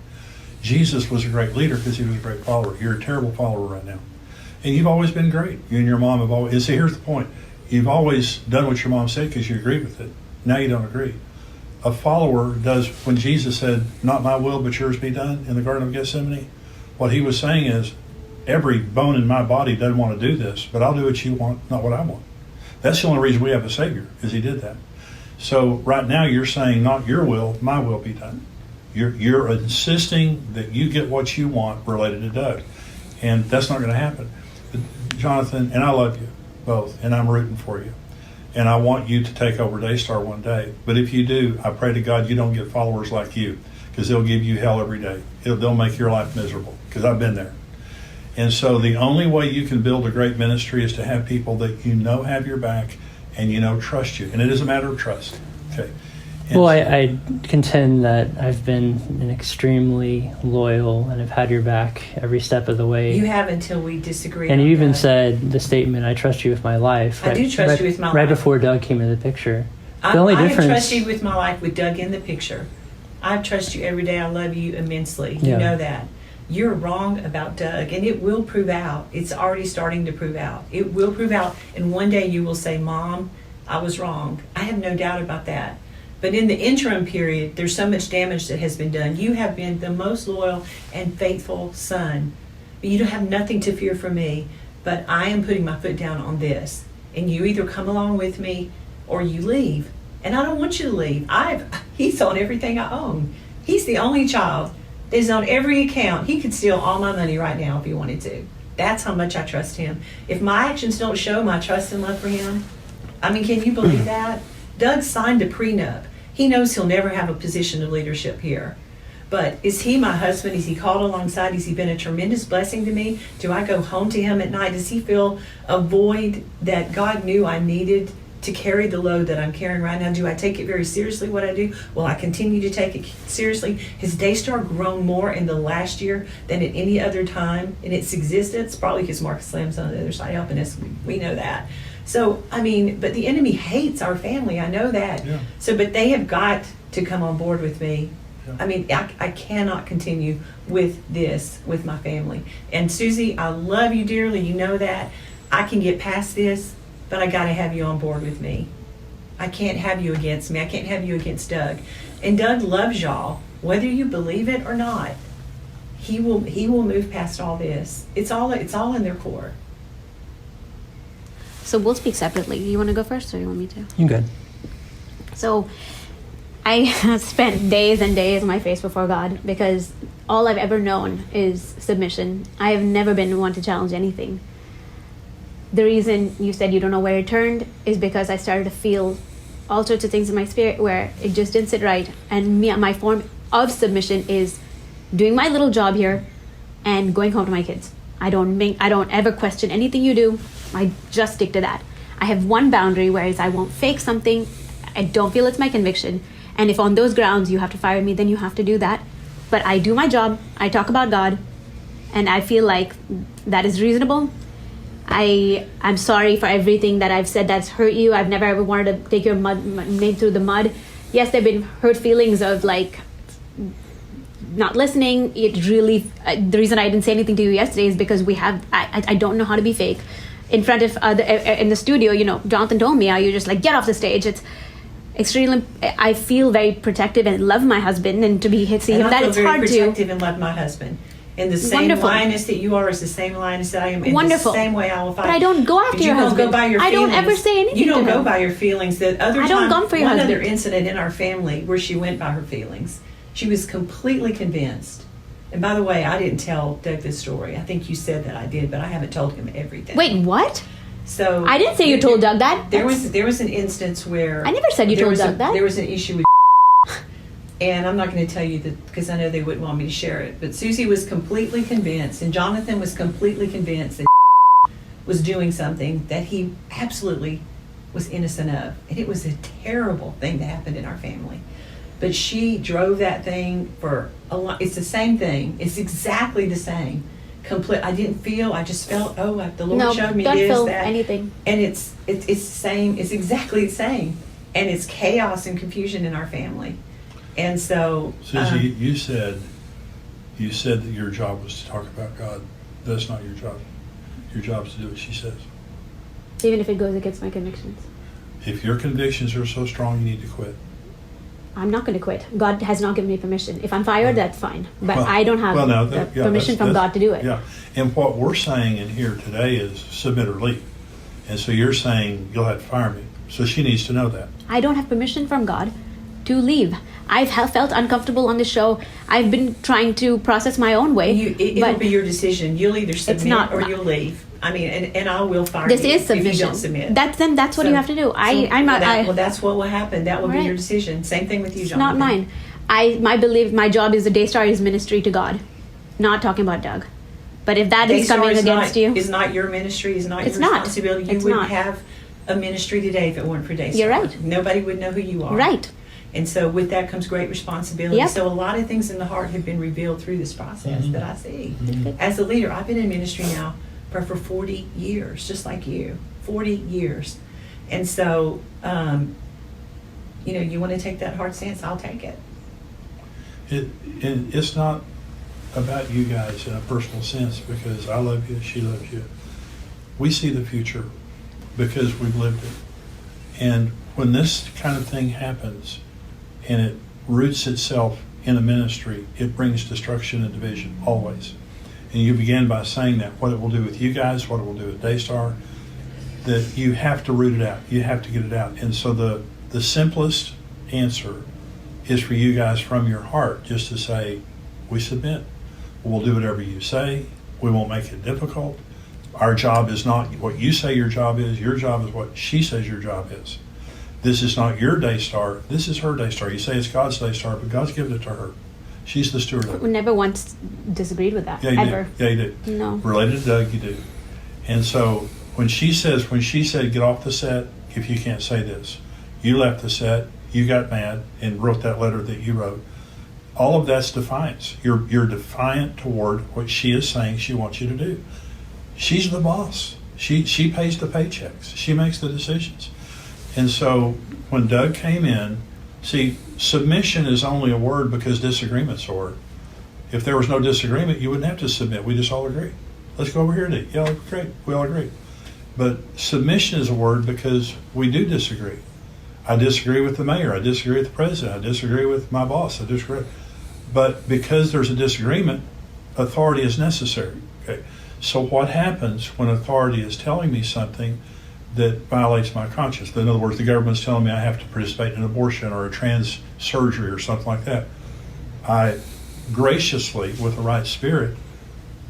Jesus was a great leader because he was a great follower. You're a terrible follower right now. And you've always been great. You and your mom have always, and see, here's the point. You've always done what your mom said because you agreed with it. Now you don't agree. A follower does, when Jesus said, not my will, but yours be done in the Garden of Gethsemane, what he was saying is, every bone in my body doesn't want to do this, but I'll do what you want, not what I want. That's the only reason we have a Savior, is he did that. So right now you're saying, not your will, my will be done. You're insisting that you get what you want related to Doug. And that's not going to happen. But Jonathan, and I love you both, and I'm rooting for you. And I want you to take over Daystar one day. But if you do, I pray to God you don't get followers like you, because they'll give you hell every day. They'll make your life miserable, because I've been there. And so the only way you can build a great ministry is to have people that you know have your back and you know trust you. And it is a matter of trust. Okay. And Well, so, I contend that I've been an extremely loyal and have had your back every step of the way. You have until we disagree. And on you even that. said the statement, I trust you with my life. I do trust you with my Right life. before Doug came into the picture. The I only have difference... trusted you with my life with Doug in the picture. I trust you every day. I love you immensely. You Yeah. know that. You're wrong about Doug, and it will prove out. It's already starting to prove out. It will prove out, and one day you will say, Mom, I was wrong. I have no doubt about that. But in the interim period, there's so much damage that has been done. You have been the most loyal and faithful son. You don't have nothing to fear from me, but I am putting my foot down on this. And you either come along with me or you leave. And I don't want you to leave. He's on everything I own. He's the only child that is on every account. He could steal all my money right now if he wanted to. That's how much I trust him. If my actions don't show my trust and love for him, I mean, can you believe that? Doug signed a prenup. He knows he'll never have a position of leadership here. But is he my husband? Is he called alongside? Has he been a tremendous blessing to me? Do I go home to him at night? Does he feel a void that God knew I needed to carry the load that I'm carrying right now? Do I take it very seriously, what I do? Will I continue to take it seriously? Has Daystar grown more in the last year than at any other time in its existence? Probably because Marcus Slam's on the other side helping us. We know that. So, I mean, but the enemy hates our family. I know that. Yeah. So, but they have got to come on board with me. Yeah. I mean, I cannot continue with this with my family. And Susie, I love you dearly. You know that. I can get past this, but I got to have you on board with me. I can't have you against me. I can't have you against Doug. And Doug loves y'all, whether you believe it or not. He will move past all this. It's all in their core. So we'll speak separately. You want to go first, or you want me to? You good. So I have spent days and days on my face before God because all I've ever known is submission. I have never been one to challenge anything. The reason you said you don't know where it turned is because I started to feel all sorts of things in my spirit where it just didn't sit right. And my form of submission is doing my little job here and going home to my kids. I don't ever question anything you do. I just stick to that. I have one boundary, whereas I won't fake something. I don't feel it's my conviction. And if on those grounds you have to fire me, then you have to do that. But I do my job. I talk about God. And I feel like that is reasonable. I'm sorry for everything that I've said that's hurt you. I've never ever wanted to take your name through the mud. Yes, there have been hurt feelings of like not listening. It really, the reason I didn't say anything to you yesterday is because I don't know how to be fake. In front of in the studio, Jonathan told me, you just like get off the stage. It's extremely. I feel very protective and love my husband, and to see him that it's hard to. I feel very protective and love my husband. And the same Wonderful. lioness that you are is the same lioness that I am. In Wonderful. The same way I will fight. But I don't go after But your you husband. don't go by your I feelings. don't ever say anything You don't to go him. by your feelings. That other I time, don't come for your one husband. other incident in our family where she went by her feelings. She was completely convinced. And by the way, I didn't tell Doug this story. I think you said that I did, but I haven't told him everything. Wait, what? So I didn't say you told Doug that. There was an instance where I never said you told Doug that. There was an issue with and I'm not going to tell you that because I know they wouldn't want me to share it, but Susie was completely convinced and Jonathan was completely convinced that was doing something that he absolutely was innocent of, and it was a terrible thing that happened in our family. But she drove that thing for a lot. It's the same thing. It's exactly the same. I didn't feel. I just felt. Oh, the Lord showed me don't this, feel that, anything. And it's the same. It's exactly the same. And it's chaos and confusion in our family. And so, Susie, you said that your job was to talk about God. That's not your job. Your job is to do what she says. Even if it goes against my convictions. If your convictions are so strong, you need to quit. I'm not going to quit. God has not given me permission. If I'm fired, that's fine. But Well, I don't have permission from God to do it. Yeah. And what we're saying in here today is submit or leave. And so you're saying you'll have to fire me. So she needs to know that. I don't have permission from God to leave. I've felt uncomfortable on the show. I've been trying to process my own way. It'll be your decision. You'll either submit or you'll leave. I mean, and I will fire you this is submission. if you don't submit. That's what you have to do. That's what will happen. That will be your decision. Same thing with you, Jonathan. Not mine. My job is the Daystar is ministry to God, not talking about Doug. But if that is coming against you, it's not your ministry. It's not your it's not. responsibility. You wouldn't have a ministry today if it weren't for Daystar. You're right. Nobody would know who you are. Right. And so with that comes great responsibility. Yep. So a lot of things in the heart have been revealed through this process that I see. As a leader, I've been in ministry now for 40 years, just like you, 40 years. And so, you want to take that hard stance, I'll take it. It's not about you guys in a personal sense because I love you, she loves you. We see the future because we've lived it. And when this kind of thing happens and it roots itself in a ministry, it brings destruction and division, always. And you begin by saying that, what it will do with you guys, what it will do with Daystar, that you have to root it out. You have to get it out. And so the simplest answer is for you guys from your heart just to say, we submit. We'll do whatever you say. We won't make it difficult. Our job is not what you say your job is. Your job is what she says your job is. This is not your Daystar. This is her Daystar. You say it's God's Daystar, but God's given it to her. She's the steward of it. We never once disagreed with that, ever. Yeah, you did. No. Related to Doug, you do. And so when she said, get off the set, if you can't say this, you left the set, you got mad and wrote that letter that you wrote. All of that's defiance. You're defiant toward what she is saying she wants you to do. She's the boss. She pays the paychecks. She makes the decisions. And so when Doug came in, see, submission is only a word because disagreement's a word. If there was no disagreement, you wouldn't have to submit. We just all agree. Let's go over here today. Yeah, great. We all agree. But submission is a word because we do disagree. I disagree with the mayor. I disagree with the president. I disagree with my boss. I disagree. But because there's a disagreement, authority is necessary. Okay. So what happens when authority is telling me something that violates my conscience? In other words, the government's telling me I have to participate in an abortion or a trans surgery or something like that. I graciously, with the right spirit,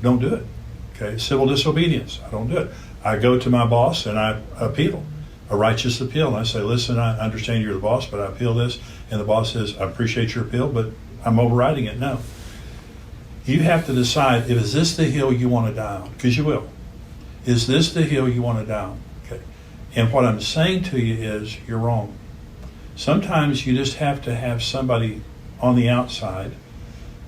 don't do it. Okay, civil disobedience, I don't do it. I go to my boss and I appeal, a righteous appeal. And I say, listen, I understand you're the boss, but I appeal this. And the boss says, I appreciate your appeal, but I'm overriding it. No. You have to decide, is this the hill you want to die on? Because you will. Is this the hill you want to die on? Okay. And what I'm saying to you is, you're wrong. Sometimes you just have to have somebody on the outside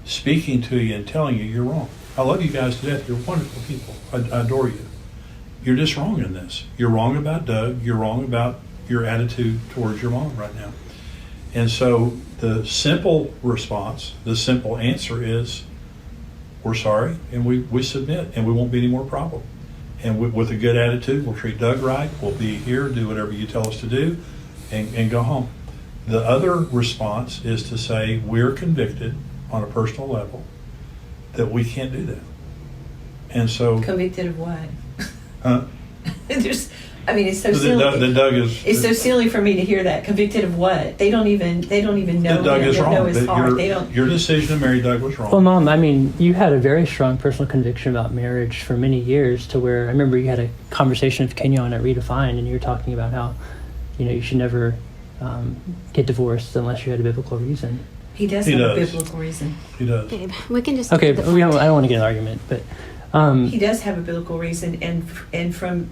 speaking to you and telling you you're wrong. I love you guys to death. You're wonderful people. I adore you. You're just wrong in this. You're wrong about Doug. You're wrong about your attitude towards your mom right now. And so the simple response, the simple answer is, we're sorry, and we submit, and we won't be any more problem. And with a good attitude, we'll treat Doug right. We'll be here, do whatever you tell us to do, and go home. The other response is to say we're convicted on a personal level that we can't do that. And so... Convicted of what? Huh? I mean, it's so The silly. Doug is. It's so silly for me to hear that. Convicted of what? They don't even know Doug him. is They don't know wrong. his heart. They don't. Your decision to marry Doug was wrong. Well, Mom, I mean, you had a very strong personal conviction about marriage for many years, to where I remember you had a conversation with Kenyon at Redefined, and you were talking about how, you should never get divorced unless you had a biblical reason. He does He have a does. biblical reason. He does. Babe, we can just Okay, get to but the I point. don't want to get an argument, but He does have a biblical reason, and from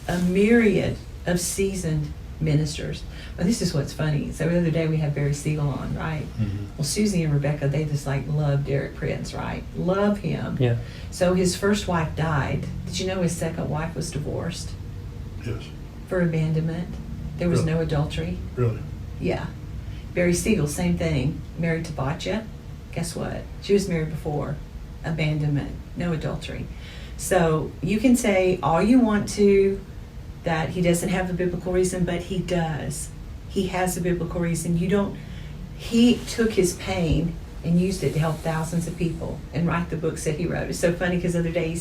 a myriad of seasoned ministers. Well, this is what's funny. So the other day we had Barry Siegel on, right? Mhm. Well, Susie and Rebecca, they just like love Derek Prince, right? Love him. yeah. So his first wife died. Did you know his second wife was divorced Yes. for abandonment? There was Really? no adultery. Really. Yeah. Barry Siegel, same thing. Married to Batya. Guess what? She was married before. Abandonment. No adultery. So you can say all you want to that he doesn't have a biblical reason, but he does. He has a biblical reason. He took his pain and used it to help thousands of people and write the books that he wrote. It's so funny because the other day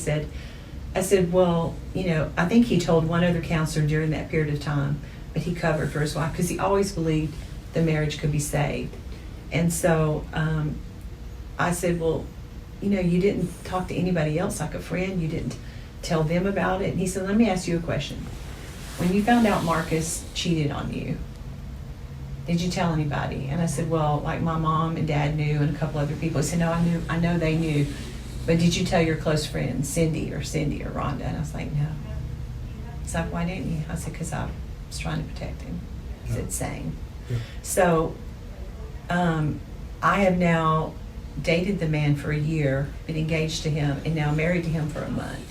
I said, well, I think he told one other counselor during that period of time, but he covered for his wife because he always believed the marriage could be saved. And so I said, well, you didn't talk to anybody else like a friend. You didn't tell them about it. And he said, let me ask you a question. When you found out Marcus cheated on you, did you tell anybody? And I said, well, like my mom and dad knew and a couple other people. He said, no, I know they knew. But did you tell your close friends, Cindy or Rhonda? And I was like, no. He's like, why didn't you? I said, because I was trying to protect him. He said, same. Yeah. So I have now dated the man for a year, been engaged to him, and now married to him for a month.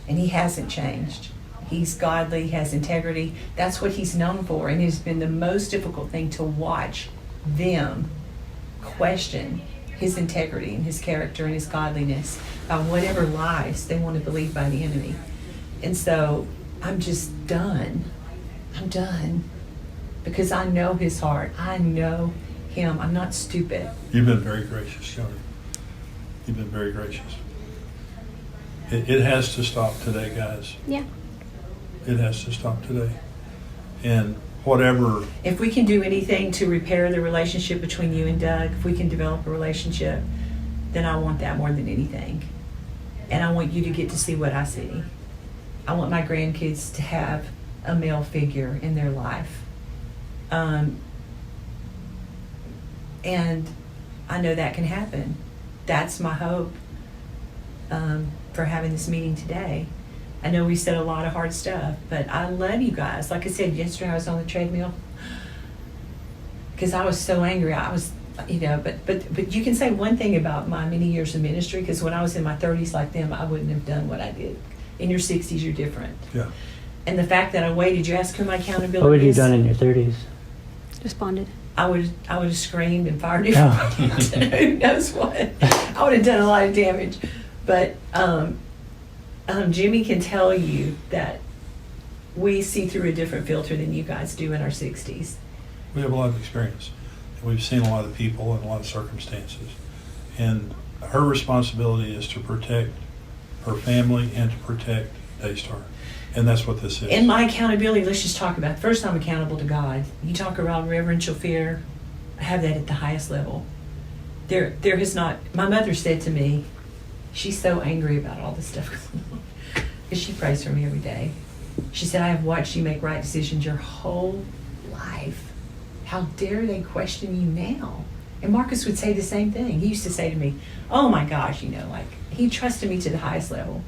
And he hasn't changed. He's godly, has integrity. That's what he's known for. And it's been the most difficult thing to watch them question his integrity and his character and his godliness by whatever lies they want to believe by the enemy. And so I'm just done. I'm done. Because I know his heart. I know him. I'm not stupid. You've been very gracious, Joni. You've been very gracious. It has to stop today, guys. Yeah. It has to stop today. And whatever, If we can do anything to repair the relationship between you and Doug, if we can develop a relationship, then I want that more than anything. And I want you to get to see what I see. I want my grandkids to have a male figure in their life. And I know that can happen. That's my hope for having this meeting today. I know we said a lot of hard stuff, but I love you guys. Like I said, yesterday I was on the treadmill because I was so angry. I was, but you can say one thing about my many years of ministry, because when I was in my 30s like them, I wouldn't have done what I did. In your 60s, you're different. yeah. And the fact that I waited, you ask who my accountability What would you is? have done in your 30s? Responded. I would have screamed and fired Oh. everybody. Who knows what? I would have done a lot of damage. But Jimmy can tell you that we see through a different filter than you guys do in our 60s. We have a lot of experience. We've seen a lot of people and a lot of circumstances. And her responsibility is to protect her family and to protect Daystar. And that's what this is. And my accountability, let's just talk about it. First, I'm accountable to God. You talk about reverential fear, I have that at the highest level. There has not, my mother said to me, she's so angry about all this stuff because she prays for me every day. She said, I have watched you make right decisions your whole life. How dare they question you now? And Marcus would say the same thing. He used to say to me, oh my gosh, he trusted me to the highest level.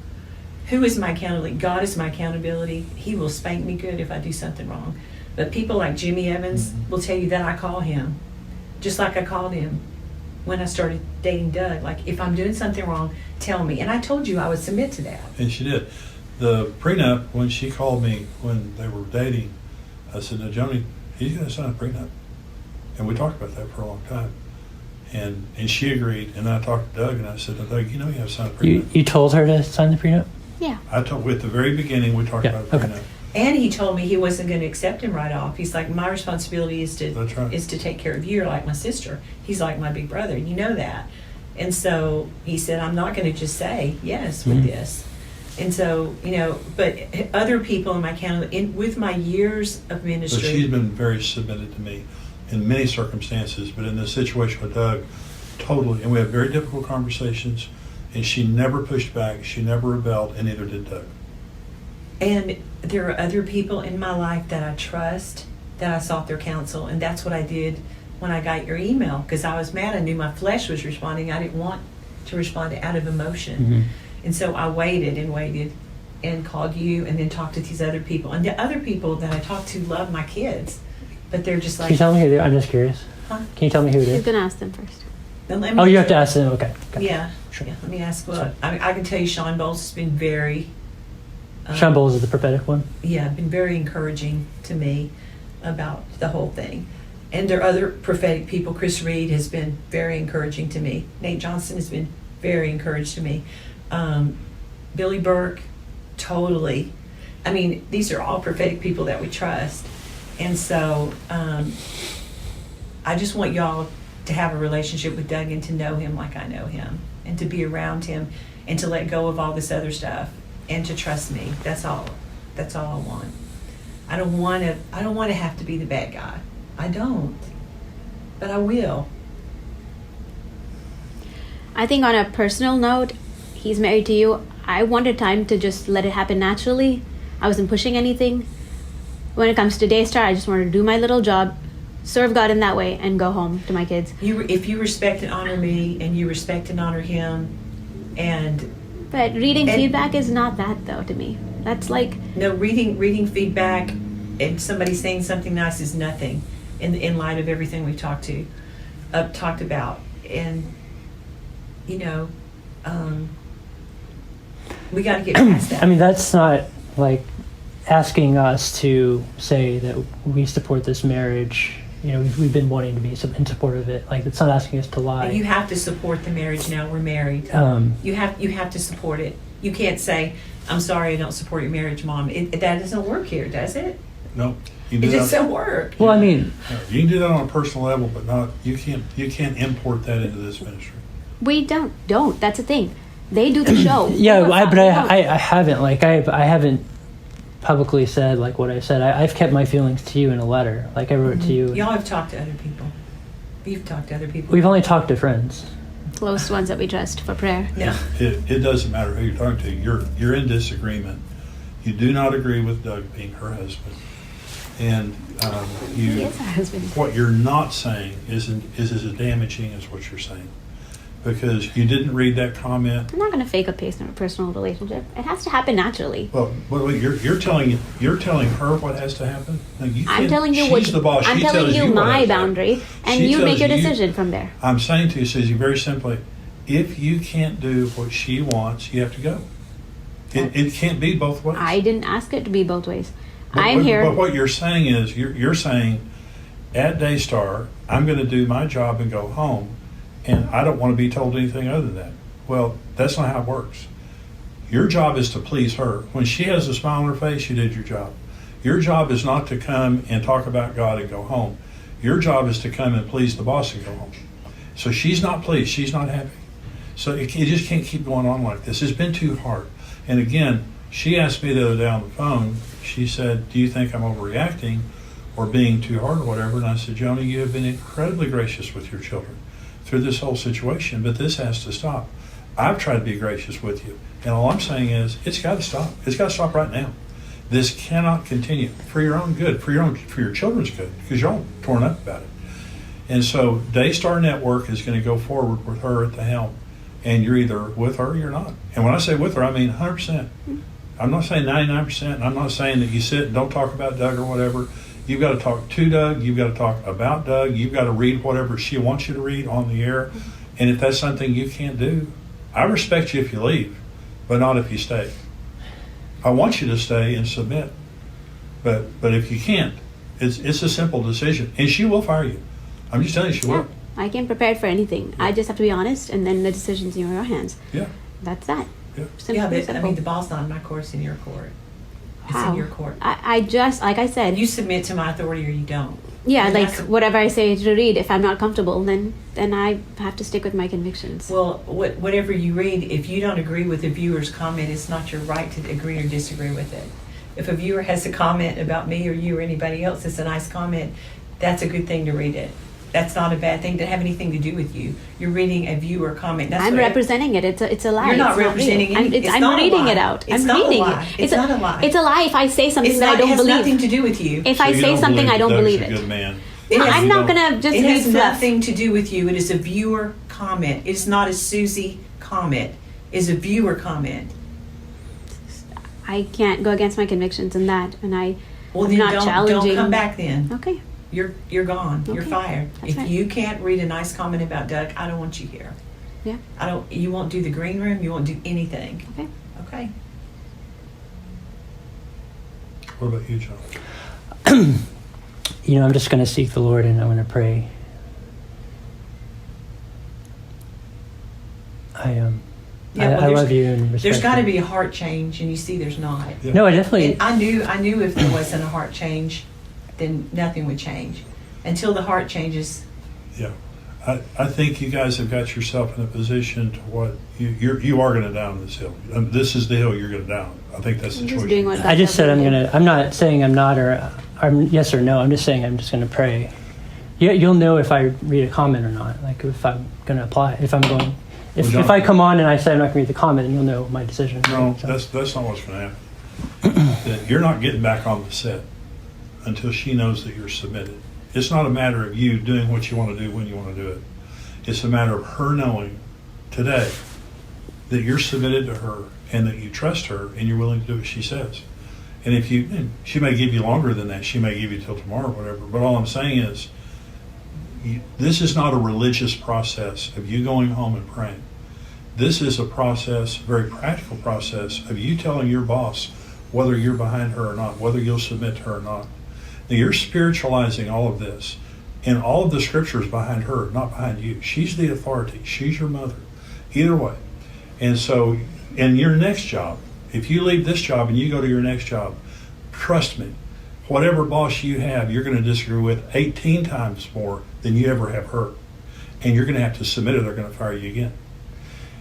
Who is my accountability? God is my accountability. He will spank me good if I do something wrong. But people like Jimmy Evans will tell you that I call him, just like I called him when I started dating Doug. Like, if I'm doing something wrong, tell me. And I told you I would submit to that. And she did. The prenup, when she called me when they were dating, I said, no, Joni, he's going to sign a prenup. And we talked about that for a long time. And she agreed. And I talked to Doug, and I said, Doug, you have to sign a prenup. You told her to sign the prenup? Yeah. I told, at the very beginning, we talked about a okay. prenup. And he told me he wasn't going to accept him right off. He's like, my responsibility is That's right. to take care of you. You're like my sister. He's like my big brother. You know that. And so he said, I'm not going to just say yes with this. And so, but other people in my county, with my years of But ministry. she's been very submitted to me in many circumstances, but in this situation with Doug, totally. And we have very difficult conversations, and she never pushed back, she never rebelled, and neither did Doug. And there are other people in my life that I trust, that I sought their counsel, and that's what I did when I got your email, because I was mad. I knew my flesh was responding. I didn't want to respond out of emotion. Mm-hmm. And so I waited and called you, and then talked to these other people. And the other people that I talked to love my kids, but they're just like... Can you tell me who they are? I'm just curious. Huh? Can you tell me who it She's is? gonna ask them first. Then let me- Oh, you have to ask them. Okay. Yeah. Sure. Yeah, let me ask. Sorry. Well, I mean, I can tell you Sean Bowles has been very... Sean Bowles is the prophetic one. Yeah, been very encouraging to me about the whole thing. And there are other prophetic people. Chris Reed has been very encouraging to me. Nate Johnson has been very encouraged to me. Billy Burke, totally. I mean, these are all prophetic people that we trust. And so I just want y'all to have a relationship with Doug and to know him like I know him, and to be around him, and to let go of all this other stuff, and to trust me. That's all I want. I don't want to have to be the bad guy. I don't. But I will. I think on a personal note, he's married to you. I wanted time to just let it happen naturally. I wasn't pushing anything. When it comes to Daystar, I just wanted to do my little job, serve God in that way, and go home to my kids. If you respect and honor me, and you respect and honor him, But reading And- feedback is not that, though, to me. That's like, no, reading feedback and somebody saying something nice is nothing in light of everything we've talked about. And we got to get past that. I mean, that's not like asking us to say that we support this marriage. We've been wanting to be in support of it. Like, it's not asking us to lie. You have to support the marriage now. We're married. You have to support it. You can't say, "I'm sorry, I don't support your marriage, Mom." That doesn't work here, does it? No. You It can do just that, doesn't work. Well, I mean, you can do that on a personal level, but not, you can't import that into this ministry. we don't. That's the thing. They do the show. yeah, We but don't. I haven't I haven't publicly said like what I said. I've kept my feelings to you in a letter. Like I wrote to you. Y'all have talked to other people. You've talked to other people. We've only talked to friends. Close ones that we trust for prayer. Yeah. It doesn't matter who you're talking to. You're in disagreement. You do not agree with Doug being her husband, and He is our husband. what you're not saying is as damaging as what you're saying, because you didn't read that comment. I'm not going to fake a personal relationship. It has to happen naturally. Well, wait, you're telling her what has to happen. No, you I'm can't- telling you she's the boss. I'm She telling tells you what my has to happen. boundary, and She you make your tells you- decision from there. I'm saying to you, Susie, very simply, if you can't do what she wants, you have to go. It can't be both ways. I didn't ask it to be both ways. But I'm here. But what you're saying is, you're saying, at Daystar, I'm going to do my job and go home, and I don't want to be told anything other than that. Well, that's not how it works. Your job is to please her. When she has a smile on her face, you did your job. Your job is not to come and talk about God and go home. Your job is to come and please the boss and go home. So she's not pleased. She's not happy. So it just can't keep going on like this. It's been too hard. And again, she asked me the other day on the phone, she said, "Do you think I'm overreacting or being too hard or whatever?" And I said, "Joni, you have been incredibly gracious with your children through this whole situation, but this has to stop. I've tried to be gracious with you. And all I'm saying is, it's got to stop. It's got to stop right now. This cannot continue for your own good, for your children's good, because you're all torn up about it." And so Daystar Network is going to go forward with her at the helm. And you're either with her or you're not. And when I say with her, I mean 100%. I'm not saying 99%. And I'm not saying that you sit and don't talk about Doug or whatever. You've got to talk to Doug. You've got to talk about Doug. You've got to read whatever she wants you to read on the air. And if that's something you can't do, I respect you if you leave, but not if you stay. I want you to stay and submit. But if you can't, it's a simple decision. And she will fire you. I'm just telling you, she Yeah, will. I can't prepare for anything. I just have to be honest, and then the decision's in your hands. Yeah. That's that. Yeah. Simple, Yeah, but I simple. mean, the ball's not in my court, it's in your court. It's How? in your court. I just, like I said, You submit to my authority or you don't. Yeah, And like that's- whatever I say to read, if I'm not comfortable, then I have to stick with my convictions. Well, whatever you read, if you don't agree with the viewer's comment, it's not your right to agree or disagree with it. If a viewer has a comment about me or you or anybody else, it's a nice comment, that's a good thing to read it. That's not a bad thing to have anything to do with you. You're reading a viewer comment. That's I'm what representing it. It's a lie. You're not It's representing real. any- it's I'm not a reading lie. it out. It's I'm not a reading lie. it. It's not a lie. It's a lie if I say something It's that not, I don't it has believe. nothing to do with you. If So I you say don't something believe I don't that Doug's believe a it. good man. It has I'm not gonna just It read has fluff. nothing to do with you. It is a viewer comment. It's not a Susie comment. It's a viewer comment. I can't go against my convictions in that, and Well, I'm then not don't challenging. come back then. Okay. You're gone. You're Okay. fired. That's If right. you can't read a nice comment about Doug, I don't want you here. Yeah. You won't do the green room. You won't do anything. Okay. Okay. What about you, John? I'm just going to seek the Lord and I'm going to pray. I there's- love you and respect There's got to you. be a heart change, and you see there's not. Yeah. No, I definitely. And I knew if there wasn't a heart change, then nothing would change. Until the heart changes. Yeah. I think you guys have got yourself in a position to what you are going to down this hill. This is the hill you're going to down. I think that's the I'm choice. just doing you what make. I just said I'm not saying I'm not or I'm yes or no. I'm just saying I'm just going to pray. You'll know if I read a comment or not. Like if I'm going to apply. If I'm going. If Well, if I come on and I say I'm not going to read the comment, then you'll know my decision. No, So- that's not what's going to happen. That you're not getting back on the set until she knows that you're submitted. It's not a matter of you doing what you want to do when you want to do it. It's a matter of her knowing today that you're submitted to her and that you trust her and you're willing to do what she says. And if she may give you longer than that. She may give you till tomorrow or whatever. But all I'm saying is, this is not a religious process of you going home and praying. This is a process, very practical process, of you telling your boss whether you're behind her or not, whether you'll submit to her or not. Now, you're spiritualizing all of this, and all of the scripture is behind her, not behind you. She's the authority. She's your mother. Either way. And so, in your next job, if you leave this job and you go to your next job, trust me, whatever boss you have, you're going to disagree with 18 times more than you ever have her. And you're going to have to submit or they're going to fire you again.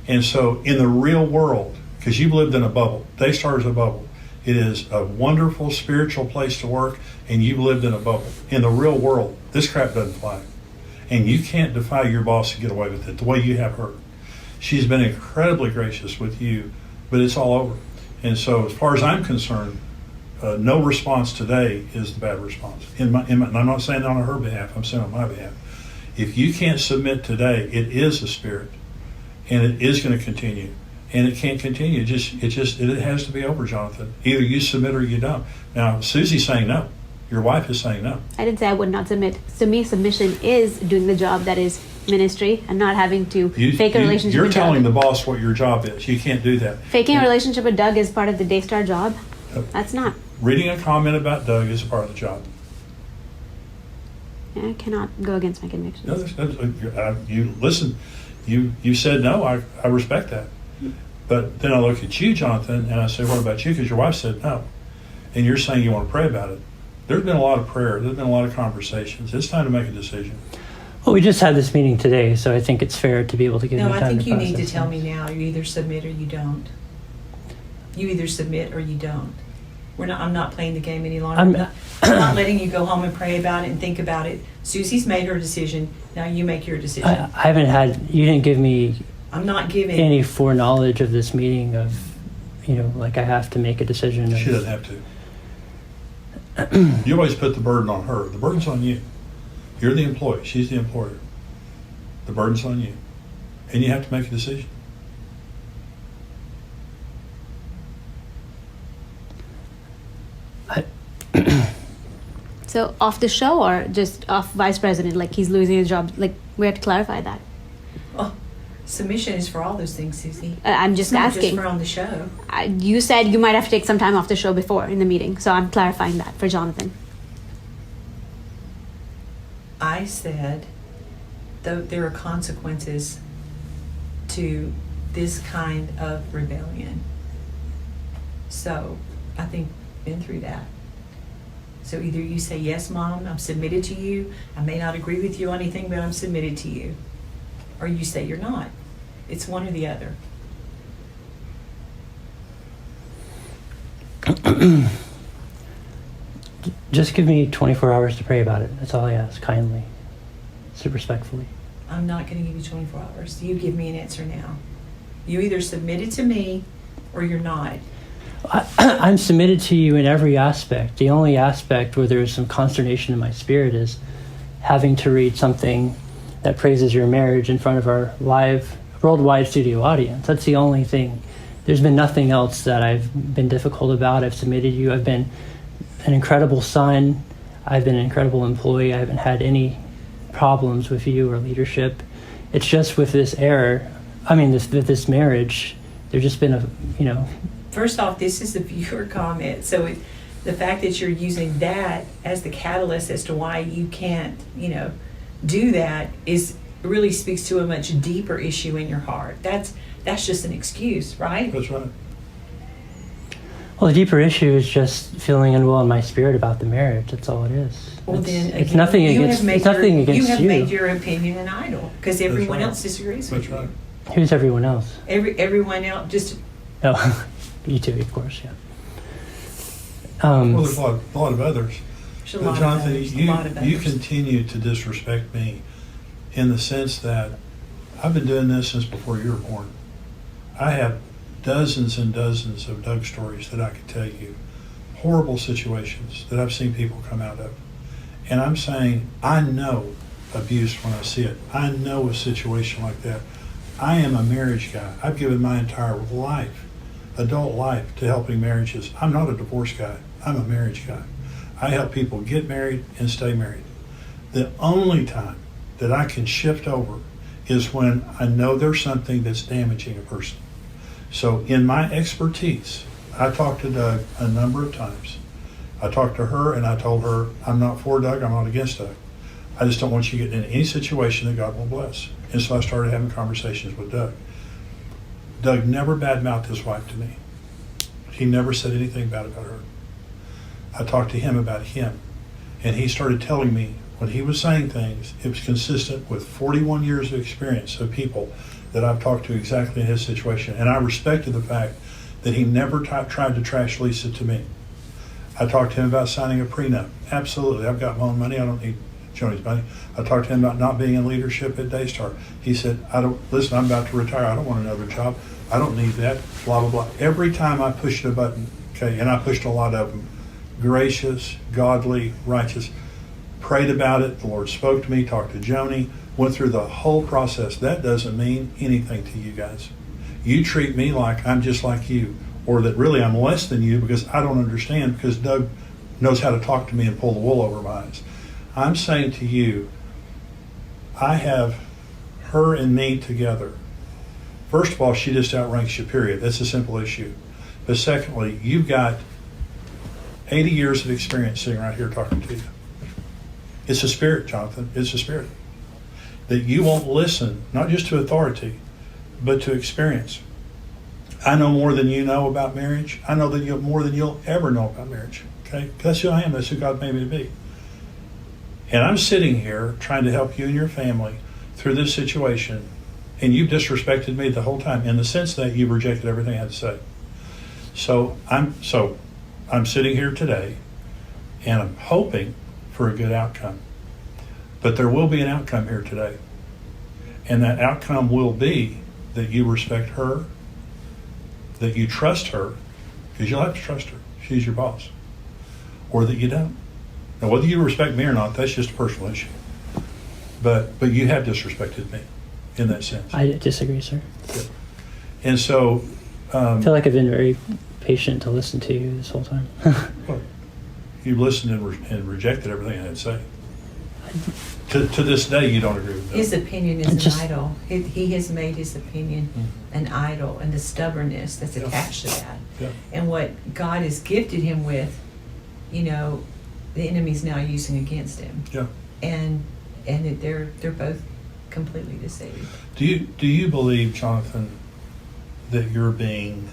And so in the real world, because you've lived in a bubble, Daystar is a bubble. It is a wonderful spiritual place to work, and you've lived in a bubble. In the real world, this crap doesn't fly. And you can't defy your boss and get away with it the way you have her. She's been incredibly gracious with you, but it's all over. And so as far as I'm concerned, no response today is the bad response. And I'm not saying that on her behalf, I'm saying on my behalf. If you can't submit today, it is a spirit, and it is going to continue. And it can't continue. It has to be over, Jonathan. Either you submit or you don't. Now, Susie's saying no. Your wife is saying no. I didn't say I would not submit. To me, submission is doing the job that is ministry and not having to fake a relationship You're with telling Doug. the boss what your job is. You can't do that. Faking a relationship with Doug is part of the Daystar job. Yep. That's not. Reading a comment about Doug is part of the job. I cannot go against my convictions. No, you listen. You said no. I respect that. But then I look at you, Jonathan, and I say, what about you? Because your wife said no. And you're saying you want to pray about it. There's been a lot of prayer. There's been a lot of conversations. It's time to make a decision. Well, we just had this meeting today, so I think it's fair to be able to give No, you I time think to you need to process tell things. me now. You either submit or you don't. You either submit or you don't. I'm not playing the game any longer. I'm not letting you go home and pray about it and think about it. Susie's made her decision. Now you make your decision. I haven't had. You didn't give me I'm not giving. any foreknowledge of this meeting of, like I have to make a decision. She doesn't have to. You always put the burden on her. The burden's on you. You're the employee. She's the employer. The burden's on you. And you have to make a decision. So off the show or just off vice president, like he's losing his job? Like we have to clarify that. Oh, submission is for all those things, Susie. I'm just It's not asking. just for on the show. You said you might have to take some time off the show before in the meeting, so I'm clarifying that for Jonathan. I said there are consequences to this kind of rebellion. So I think been through that. So either you say, yes, Mom, I'm submitted to you. I may not agree with you on anything, but I'm submitted to you. Or you say you're not. It's one or the other. Just give me 24 hours to pray about it. That's all I ask, kindly, so respectfully. I'm not going to give you 24 hours. You give me an answer now. You either submit it to me or you're not. I'm submitted to you in every aspect. The only aspect where there is some consternation in my spirit is having to read something that praises your marriage in front of our live, worldwide studio audience. That's the only thing. There's been nothing else that I've been difficult about. I've submitted you. I've been an incredible son. I've been an incredible employee. I haven't had any problems with you or leadership. It's just with this error, this marriage, there's just been First off, this is a viewer comment. So the fact that you're using that as the catalyst as to why you can't, do that really speaks to a much deeper issue in your heart. That's just an excuse, right? That's right. Well, the deeper issue is just feeling unwell in my spirit about the marriage. That's all it is. Well, then it's nothing against you. You have made your opinion an idol because everyone else disagrees with you. Who's everyone else? Everyone else just. Oh, you too, of course, yeah. Well, there's a lot of others. But Jonathan, you continue to disrespect me in the sense that I've been doing this since before you were born. I have dozens and dozens of Doug stories that I could tell you, horrible situations that I've seen people come out of. And I'm saying, I know abuse when I see it. I know a situation like that. I am a marriage guy. I've given my entire life, adult life, to helping marriages. I'm not a divorce guy. I'm a marriage guy. I help people get married and stay married. The only time that I can shift over is when I know there's something that's damaging a person. So in my expertise, I talked to Doug a number of times. I talked to her and I told her, I'm not for Doug, I'm not against Doug. I just don't want you getting in any situation that God will bless. And so I started having conversations with Doug. Doug never badmouthed his wife to me. He never said anything bad about her. I talked to him about him. And he started telling me when he was saying things, it was consistent with 41 years of experience of people that I've talked to exactly in his situation. And I respected the fact that he never tried to trash Lisa to me. I talked to him about signing a prenup. Absolutely. I've got my own money. I don't need Joni's money. I talked to him about not being in leadership at Daystar. He said, listen, I'm about to retire. I don't want another job. I don't need that. Blah, blah, blah. Every time I pushed a button, okay, and I pushed a lot of them, gracious, godly, righteous, prayed about it. The Lord spoke to me, talked to Joni, went through the whole process. That doesn't mean anything to you guys. You treat me like I'm just like you, or that really I'm less than you because I don't understand, because Doug knows how to talk to me and pull the wool over my eyes. I'm saying to you, I have her and me together. First of all, she just outranks you, period. That's a simple issue. But secondly, you've got 80 years of experience sitting right here talking to you. It's a spirit, Jonathan. It's a spirit. That you won't listen, not just to authority, but to experience. I know more than you know about marriage. I know more than you'll ever know about marriage. Okay? That's who I am. That's who God made me to be. And I'm sitting here trying to help you and your family through this situation, and you've disrespected me the whole time in the sense that you've rejected everything I had to say. So I'm sitting here today, and I'm hoping for a good outcome. But there will be an outcome here today. And that outcome will be that you respect her, that you trust her, because you'll have to trust her. She's your boss. Or that you don't. Now, whether you respect me or not, that's just a personal issue. But you have disrespected me in that sense. I disagree, sir. Yeah. And so... I feel like I've been very patient to listen to you this whole time. Well, you listened and rejected everything I had to say. To this day, you don't agree with that. His opinion is an idol. He has made his opinion an idol, and the stubbornness that's attached to that. Yeah. And what God has gifted him with, the enemy's now using against him. Yeah. And they're both completely deceived. Do you believe, Jonathan, that you're kind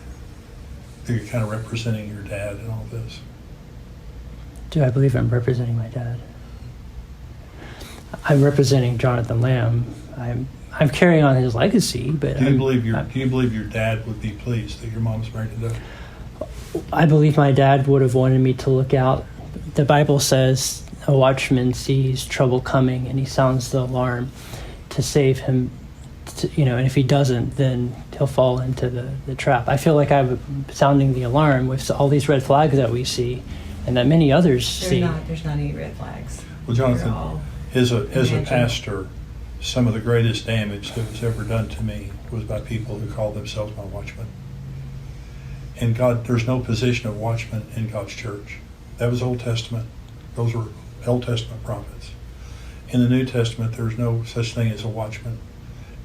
of representing your dad in all this? Do I believe I'm representing my dad? I'm representing Jonathan Lamb. I'm carrying on his legacy, but Do you believe your dad would be pleased that your mom's married to Doug? I believe my dad would have wanted me to look out. The Bible says a watchman sees trouble coming and he sounds the alarm to save him. And if he doesn't, then he'll fall into the trap. I feel like I'm sounding the alarm with all these red flags that we see, and that many others see. There's not any red flags. Well, Jonathan, as a pastor, some of the greatest damage that was ever done to me was by people who called themselves my watchmen. And God, there's no position of watchman in God's church. That was Old Testament. Those were Old Testament prophets. In the New Testament, there's no such thing as a watchman.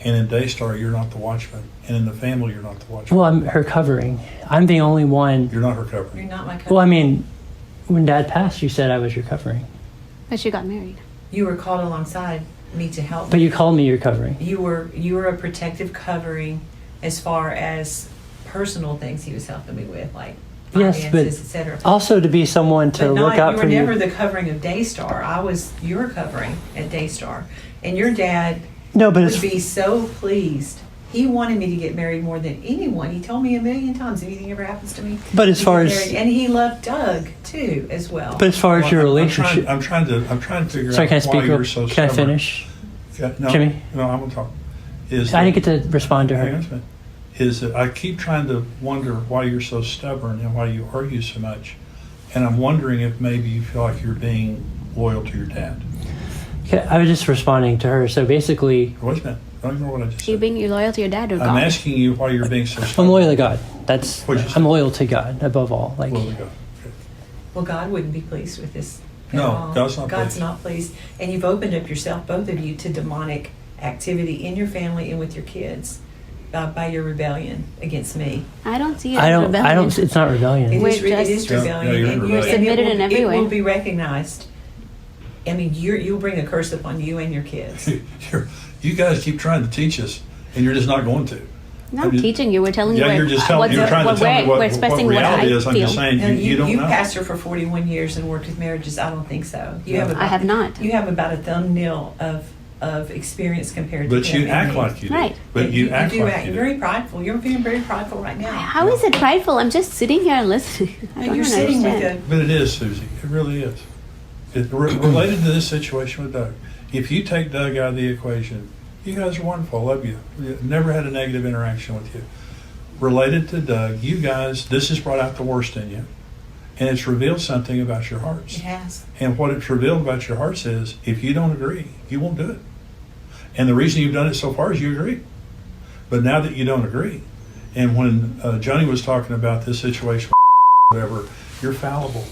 And in Daystar, you're not the watchman. And in the family, you're not the watchman. Well, I'm her covering. I'm the only one. You're not her covering. You're not my covering. Well, I mean, when Dad passed, you said I was your covering. But she got married. You were called alongside me to help But me. you called me your covering. You were a protective covering as far as personal things he was helping me with, like Yes, finances, but etc. also to be someone to But look out you for were you. never the covering of Daystar. I was your covering at Daystar. And your dad No, but would it's be so pleased. He wanted me to get married more than anyone. He told me a million times, if anything ever happens to me. But as you far get as- married. And he loved Doug too, as well. but as far as your Well, relationship. I'm trying to figure Sorry, out can I speak? why you're so Can I stubborn. finish? No, Jimmy? No, I'm going to talk. I didn't get to respond to Hang on her. a minute. Is that I keep trying to wonder why you're so stubborn and why you argue so much. And I'm wondering if maybe you feel like you're being loyal to your dad. Okay, I was just responding to her. So basically, Wait a minute. Don't ignore what I just You said. being you loyal to your dad or God? I'm asking you why you're being so stubborn. I'm loyal to God. That's What'd you say? I'm loyal to God above all. Like Loyal to God. Okay. Well, God wouldn't be pleased with this at No, all. God's not God's pleased. not pleased. And you've opened up yourself, both of you, to demonic activity in your family and with your kids by your rebellion against me. I don't see it I as don't. rebellion. I don't. It's not rebellion. It We're is, it just- is rebellion. Yeah, you're in and rebellion. and Submitted it in will, every it way. will be recognized. I mean, you'll bring a curse upon you and your kids. You guys keep trying to teach us, and you're just not going to. Not I'm just- teaching you. We're telling you. Yeah, you're just telling. You're trying to tell me we're what expressing what I reality is. I'm feel. just saying Now, you don't you know. pastored for 41 years and worked with marriages. I don't think so. You have about, I have not. You have about a thumbnail of experience compared to But him you and act me. like you do. Right. But you act do like act. you You're do. very prideful. You're being very prideful right now. How is it prideful? I'm just sitting here and listening. I And don't you're sitting understand. with But it is, Susie. It really is. Related to this situation with Doug. If you take Doug out of the equation, you guys are wonderful. I love you. Never had a negative interaction with you. Related to Doug, you guys, this has brought out the worst in you. And it's revealed something about your hearts. It has. And what it's revealed about your hearts is, if you don't agree, you won't do it. And the reason you've done it so far is you agree. But now that you don't agree, and when Johnny was talking about this situation, whatever, you're fallible.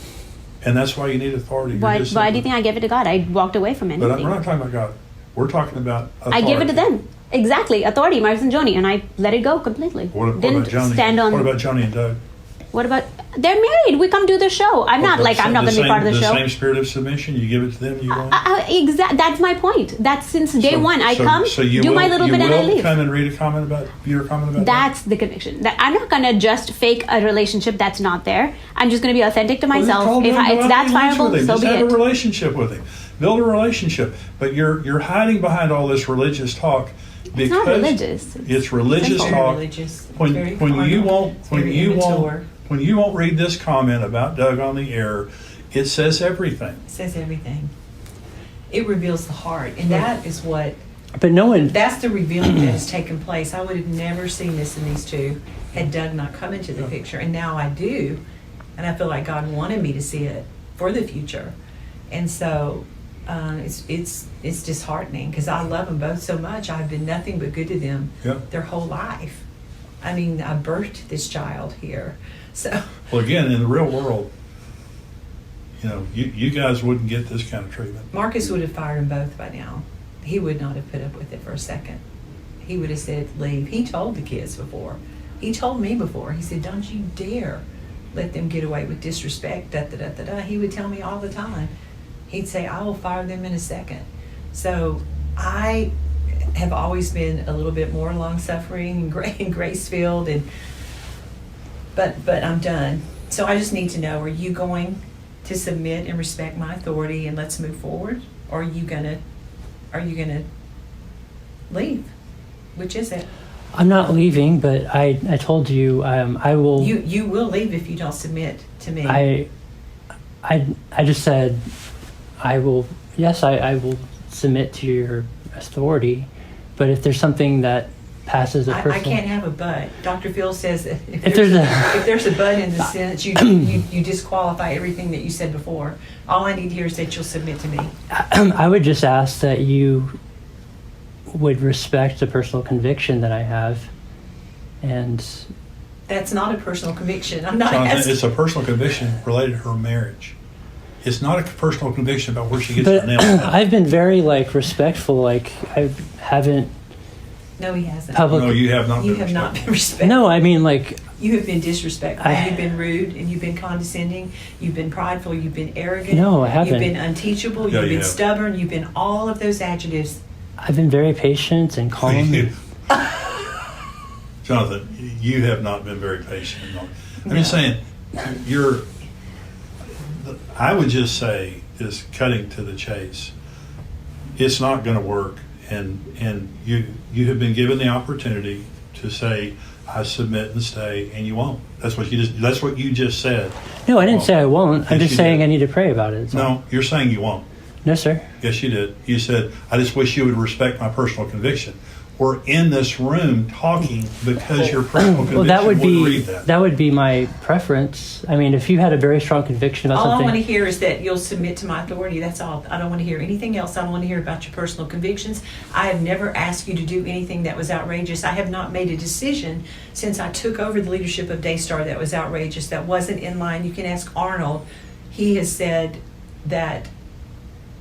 And that's why you need authority. You're Why just do you simply- think I give it to God? I walked away from But anything. we're not talking about God. We're talking about authority. I give it to them. Exactly. Authority, Marcus and Joni. And I let it go completely. What Didn't about Johnny? stand on. What about Johnny and Doug? What about. They're married. We come do the show. I'm not like, I'm not going to be part of the show. same spirit of submission, you give it to them, you won't? That's my point. That's since day So- one. I so- come, so you do my will- little you bit, and I will leave. come and read a comment about your comment about That's the conviction. That I'm not going to just fake a relationship that's not there. I'm just going to be authentic to Well, then myself. call If him, go it's out that's and lunch viable, with him. so Just be have it. a relationship with him. Build a relationship. But you're hiding behind all this religious talk because It's not religious. It's religious Very talk. religious. When Very when you carnal. won't It's when very you immature. won't when you won't read this comment about Doug on the air, it says everything. It says everything. It reveals the heart, and that is what. But no one. That's the revealing that has taken place. I would have never seen this in these two had Doug not come into the picture, and now I do, and I feel like God wanted me to see it for the future, and so it's disheartening because I love them both so much. I've been nothing but good to them Yeah. their whole life. I mean, I birthed this child here, so Well, again, in the real world, you guys wouldn't get this kind of treatment. Marcus would have fired them both by now. He would not have put up with it for a second. He would have said, leave. He told the kids before. He told me before. He said, don't you dare let them get away with disrespect, da-da-da-da-da. He would tell me all the time. He'd say, I will fire them in a second. So I have always been a little bit more long-suffering and grace-filled, but I'm done. So I just need to know, are you going to submit and respect my authority and let's move forward? Or are you gonna leave? Which is it? I'm not leaving, but I told you I will. You will leave if you don't submit to me. I just said I will. Yes, I will submit to your authority, but if there's something that passes a personal. I can't have a but. Dr. Phil says that If there's a but in the sentence, you disqualify everything that you said before. All I need here is that you'll submit to me. I would just ask that you would respect the personal conviction that I have, and That's not a personal conviction. I'm not Jonathan, asking. it's a personal conviction related to her marriage. It's not a personal conviction about where she gets but the nail. I've been very respectful. I haven't No, he hasn't. public. No, you have not You been have not respectful. been respectful. No, I mean You have been disrespectful. I- You've been rude, and you've been condescending. You've been prideful. You've been arrogant. No, I haven't. You've been unteachable. Yeah, You've you been have. stubborn. You've been all of those adjectives. I've been very patient and calm. Jonathan, you have not been very patient. I'm just saying, I would just say, is cutting to the chase. It's not going to work, and you have been given the opportunity to say, I submit and stay, and you won't. That's what you just said. No, I didn't say I won't. I'm Yes, just you saying did. I need to pray about it. So. No, you're saying you won't. No, sir. Yes, you did. You said, I just wish you would respect my personal conviction. We're in this room talking because your personal conviction Well, that would wouldn't be read that. that would be my preference. I mean, if you had a very strong conviction about All I something, want to hear is that you'll submit to my authority. That's all. I don't want to hear anything else. I don't want to hear about your personal convictions. I have never asked you to do anything that was outrageous. I have not made a decision since I took over the leadership of Daystar that was outrageous, that wasn't in line. You can ask Arnold. He has said that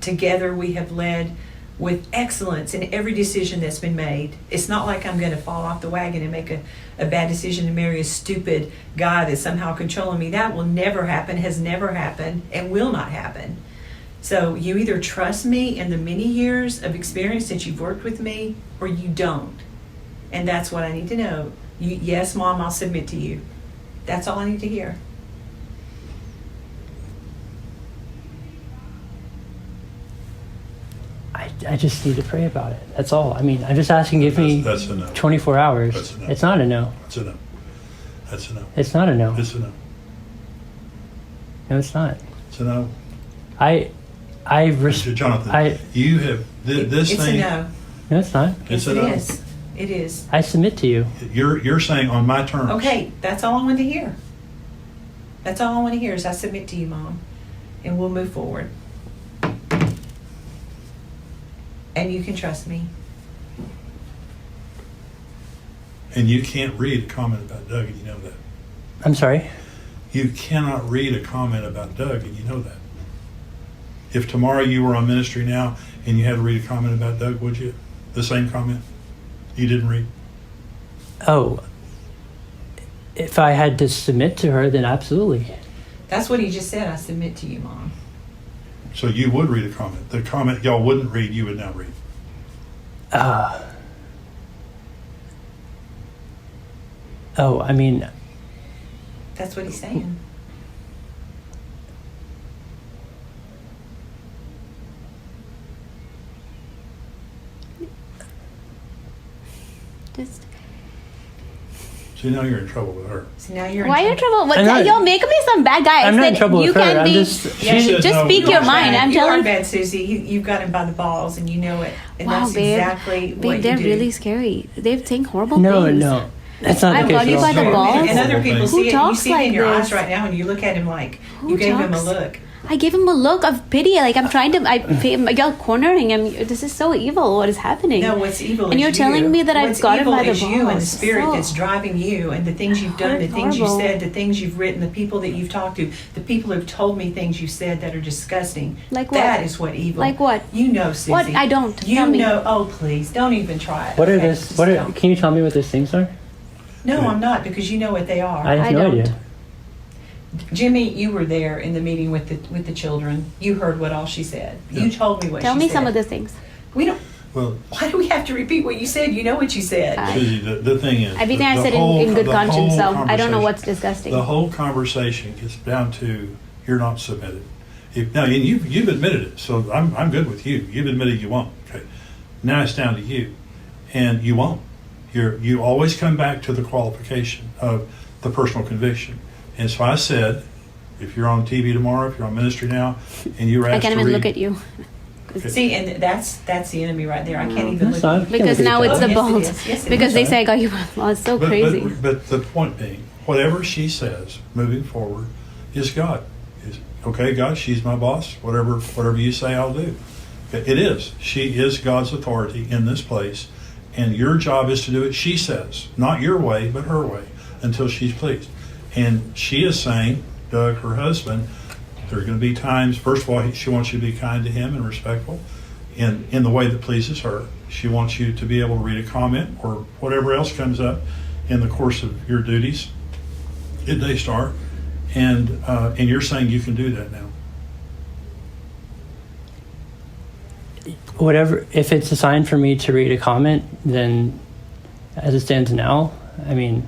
together we have led with excellence in every decision that's been made. It's not like I'm going to fall off the wagon and make a bad decision to marry a stupid guy that's somehow controlling me. That will never happen, has never happened, and will not happen. So you either trust me in the many years of experience that you've worked with me, or you don't. And that's what I need to know. Yes, Mom, I'll submit to you. That's all I need to hear. I just need to pray about it. That's all. I mean, I'm just asking. Give me That's a no. 24 hours. That's a no. It's not a no. That's a no. That's a no. It's not a no. It's a no. No, it's not. It's a no. Jonathan, you have this It's thing. a no. No, it's not. It's Yes, a it no. is. It is. I submit to you. You're saying on my terms. Okay, that's all I want to hear. That's all I want to hear is I submit to you, Mom, and we'll move forward. And you can trust me. And you can't read a comment about Doug, and you know that. I'm sorry. You cannot read a comment about Doug, and you know that. If tomorrow you were on Ministry Now and you had to read a comment about Doug, would you? The same comment you didn't read? Oh, if I had to submit to her, then absolutely. That's what he just said. I submit to you, Mom. So you would read a comment. The comment y'all wouldn't read, you would now read. Oh, I mean, That's what he's saying. Just See, now you're in trouble with her. So now you're why are you in trouble? What, I'm not- you're making me some bad guy. I'm I not said in trouble you with her. can I'm be. just. She said just no, speak you your are mind. bad. I'm you telling. are bad, Susie. You've got him by the balls, and you know it. And Wow, that's babe. exactly what Babe, you they're do. really scary. They think horrible No, things. no, that's not I've the got case you at by all. the balls. And other people Who see it. You talks see it in like your this? eyes right now, and you look at him like Who you gave him a talks? look. I gave him a look of pity. Like I'm trying to. Y'all cornering him. This is so evil. What is happening? No, what's evil And is you're you. telling me that I've What's got him evil by the is you and the balls. spirit So- that's driving you, and the things you've done, the things you Horrible. said, the things you've written, the people that you've talked to, the people who've told me things you said that are disgusting. Like what? That is what evil. Like what? You know, Susie. What? I don't. You Tell me. know. Oh, please, don't even try it. What are okay? this? Just What are? don't. Can you tell me what these things are? No, I'm not, because you know what they are. I have I no don't. idea. Jimmy, you were there in the meeting with the children. You heard what all she said. You Yeah. told me what Tell she me said. some of the things. We don't. Well, Why do we have to repeat what you said? You know what you said. Susie, the thing is, Everything I the said whole- in good the conscience. whole So I don't know conversation- what's disgusting. The whole conversation gets down to you're not submitted. Now, and you've admitted it, so I'm good with you. You've admitted you won't. Okay. Now it's down to you, and you won't. You always come back to the qualification of the personal conviction. And so I said, if you're on TV tomorrow, if you're on Ministry Now, and you're asked I can't to even read, look at you. See, and that's the enemy right there. I can't even That's look at fine. you. Because now it's the Yes, it bolt. is. Yes, it Because is. they say I got you. Oh, it's so crazy. But the point being, whatever she says moving forward is God. Okay, God, she's my boss. Whatever you say, I'll do. Okay, it is. She is God's authority in this place, and your job is to do what she says, not your way, but her way, until she's pleased. And she is saying, Doug, her husband, there are going to be times. First of all, she wants you to be kind to him and respectful, in the way that pleases her. She wants you to be able to read a comment or whatever else comes up in the course of your duties at Daystar. And you're saying you can do that now. Whatever, if it's assigned for me to read a comment, then as it stands now, I mean,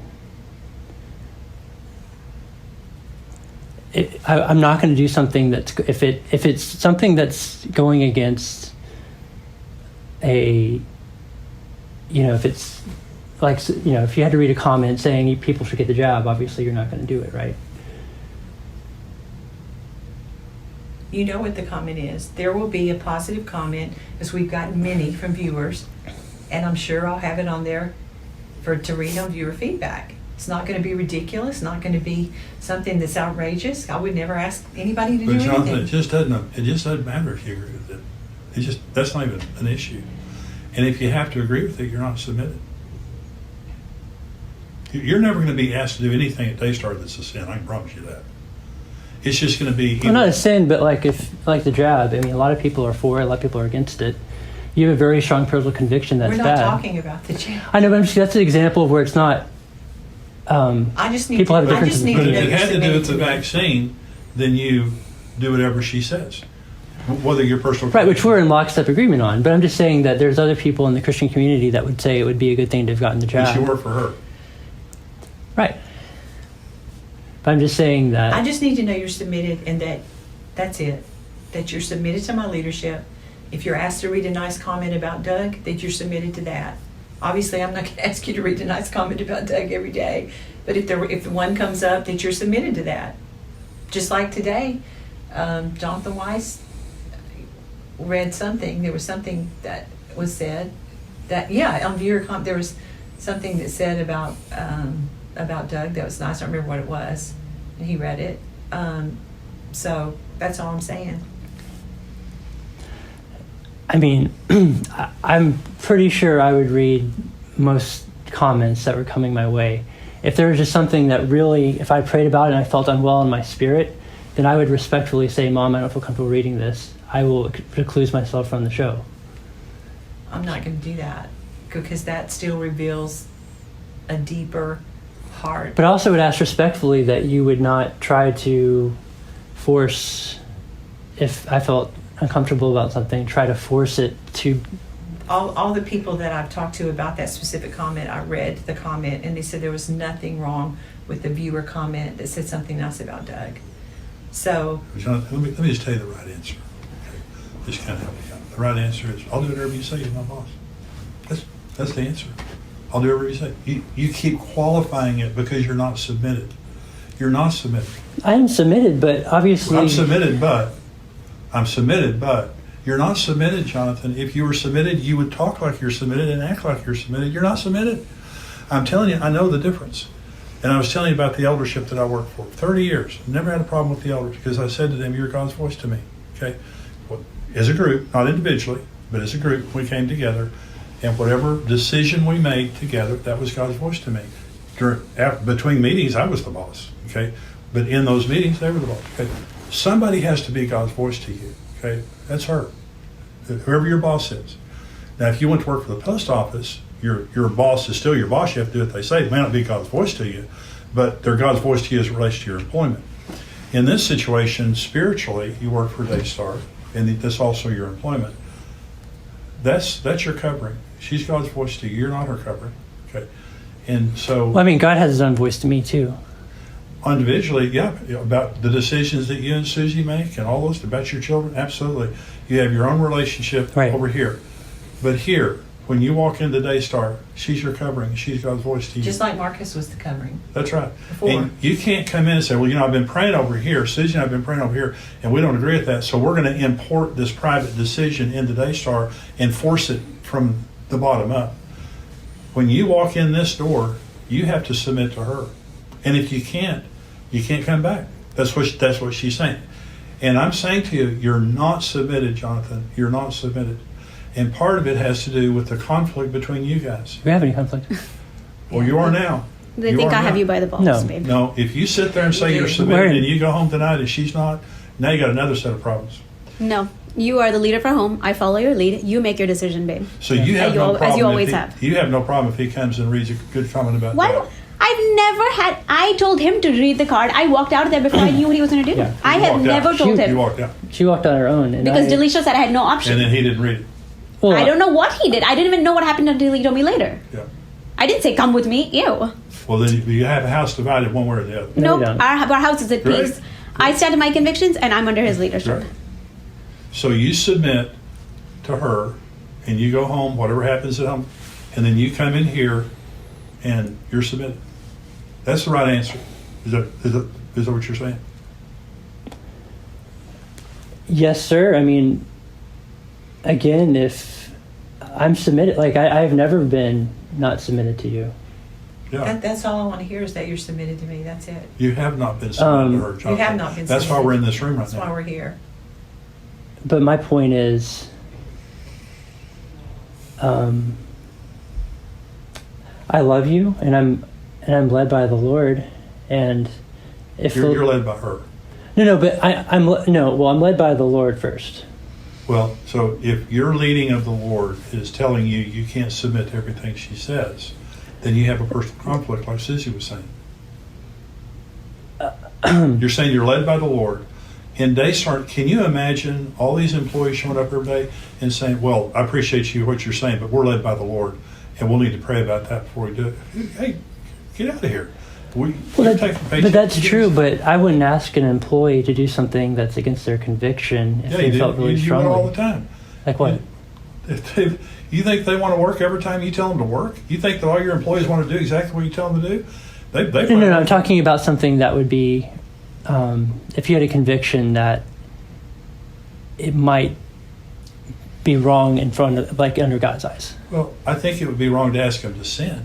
I'm not going to do something that's, if it's something that's going against if it's like, if you had to read a comment saying people should get the job, obviously you're not going to do it, right? You know what the comment is. There will be a positive comment, as we've gotten many from viewers, and I'm sure I'll have it on there to read on viewer feedback. It's not going to be ridiculous, not going to be something that's outrageous. I would never ask anybody to do But Jonathan, anything. it just doesn't matter if you agree with it. That's not even an issue. And if you have to agree with it, you're not submitted. You're never going to be asked to do anything at Daystar that's a sin. I can promise you that. It's just going to be. Well, not a sin, but like the job. I mean, a lot of people are for it, a lot of people are against it. You have a very strong personal conviction that's We're not bad. talking about the jam. I know, but that's an example of where it's not. I just need People have to, I differences just need But to if know it you're had to do submitted with the to me. vaccine, then you do whatever she says, whether your personal. Right, which we're in lockstep agreement on. But I'm just saying that there's other people in the Christian community that would say it would be a good thing to have gotten the job. But you work for her. Right. But I'm just saying that. I just need to know you're submitted, and that's it. That you're submitted to my leadership. If you're asked to read a nice comment about Doug, that you're submitted to that. Obviously, I'm not going to ask you to read a nice comment about Doug every day, but if the one comes up, that you're submitted to that. Just like today, Jonathan Weiss read something. There was something that was said that on viewer there was something that said about Doug that was nice. I don't remember what it was, and he read it. So that's all I'm saying. I mean, I'm pretty sure I would read most comments that were coming my way. If there was just something that really, if I prayed about it and I felt unwell in my spirit, then I would respectfully say, Mom, I don't feel comfortable reading this. I will recluse myself from the show. I'm not going to do that because that still reveals a deeper heart. But I also would ask respectfully that you would not try to force, if I felt uncomfortable about something, try to force it to. All the people that I've talked to about that specific comment, I read the comment, and they said there was nothing wrong with the viewer comment that said something nice about Doug. So, Jonathan, let me just tell you the right answer. Okay? Just kind of help you out. The right answer is, I'll do whatever you say. You're my boss. That's the answer. I'll do whatever you say. You keep qualifying it because you're not submitted. You're not submitted. I am submitted, but obviously. I'm submitted, but you're not submitted, Jonathan. If you were submitted, you would talk like you're submitted and act like you're submitted. You're not submitted. I'm telling you, I know the difference. And I was telling you about the eldership that I worked for. 30 years. Never had a problem with the elders because I said to them, you're God's voice to me. Okay? Well, as a group, not individually, but as a group, we came together. And whatever decision we made together, that was God's voice to me. Between meetings, I was the boss. Okay? But in those meetings, they were the boss. Okay? Somebody has to be God's voice to you. Okay? That's her. Whoever your boss is. Now, if you went to work for the post office, your boss is still your boss. You have to do what they say. It may not be God's voice to you, but they're God's voice to you as it relates to your employment. In this situation, spiritually, you work for Daystar, and that's also your employment. That's your covering. She's God's voice to you. You're not her covering. Okay, and so. Well, I mean, God has His own voice to me too. Individually, yeah, about the decisions that you and Susie make and all those, about your children, absolutely. You have your own relationship Right. over here. But here, when you walk into Daystar, she's your covering. She's God's voice to you. Just like Marcus was the covering. That's right. Before. And you can't come in and say, well, you know, I've been praying over here. Susie and I have been praying over here, and we don't agree with that. So we're going to import this private decision into Daystar and force it from the bottom up. When you walk in this door, you have to submit to her. And if you can't come back. That's what she's saying. And I'm saying to you, you're not submitted, Jonathan. You're not submitted. And part of it has to do with the conflict between you guys. Do we have any conflict? Well, you are now. They You think are I have now. you by the balls, No. babe. No, if you sit there and say you're Where- submitted and you go home tonight and she's not, now you got another set of problems. No. You are the leader for home. I follow your lead. You make your decision, babe. So you have As you no al- as problem. you if always he- have. You have no problem if he comes and reads a good comment about Why? that. I've never had. I told him to read the card. I walked out of there before I knew what he was going to do. Yeah. I You have walked never out. told You him walked out. She walked on her own, and because I, Delisha said I had no option. And then he didn't read it. well, I don't know what he did. I didn't even know what happened until he told me later. Yeah. I didn't say come with me. Ew. Well, then you have a house divided one way or the other. No, Nope. we don't. Our house is at Right. peace. I stand to my convictions, and I'm under his leadership. Right. So you submit to her, and you go home, whatever happens at home, and then you come in here, and you're submitted. That's the right answer. Is that what you're saying? yes, sir. I mean, again, if I'm submitted, like I've never been not submitted to you. Yeah. That's all I want to hear is that you're submitted to me. That's it. You have not been submitted to her, Jonathan. You have not been That's why submitted. we're in this room right That's why now. we're here. But my point is, I love you, and I'm led by the Lord, and if You're led by her. no, but I'm led by the Lord first. Well, so if your leading of the Lord is telling you you can't submit to everything she says, then you have a personal conflict, like Susie was saying. You're saying you're led by the Lord. In Daystar, can you imagine all these employees showing up every day and saying, well, I appreciate you, what you're saying, but we're led by the Lord, and we'll need to pray about that before we do it. Hey, get out of here. We're taking paycheck. But that's true. But I wouldn't ask an employee to do something that's against their conviction if Yeah, they you felt do. really You do it strongly. all the time. Like what? You think they want to work every time you tell them to work? You think that all your employees want to do exactly what you tell them to do? No. I'm talking about something that would be, if you had a conviction that it might be wrong in front of, like under God's eyes. Well, I think it would be wrong to ask them to sin.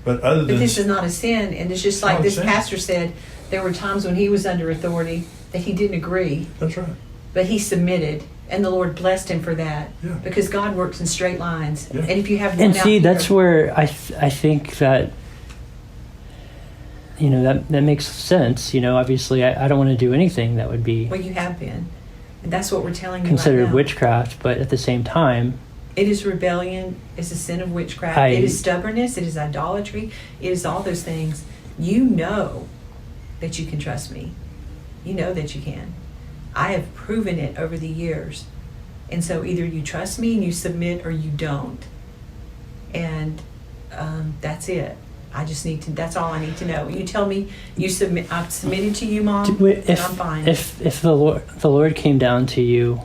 But other But than this is not a sin, and it's just not like a this sin. pastor said, there were times when he was under authority that he didn't agree, that's right. but he submitted, and the Lord blessed him for that. Yeah. Because God works in straight lines. Yeah. And if you have one And out see, here- that's where I think that, that makes sense. Obviously I don't want to do anything that would be Well, you have been. And that's what we're telling you considered right now. witchcraft, but at the same time, It is rebellion. It's a sin of witchcraft. I- It is stubbornness. It is idolatry. It is all those things. You know that you can trust me. You know that you can. I have proven it over the years. And so either you trust me and you submit or you don't. And that's it. I just need to, that's all I need to know. You tell me you submit, I've submitted to you, Mom, and I'm fine. If the Lord came down to you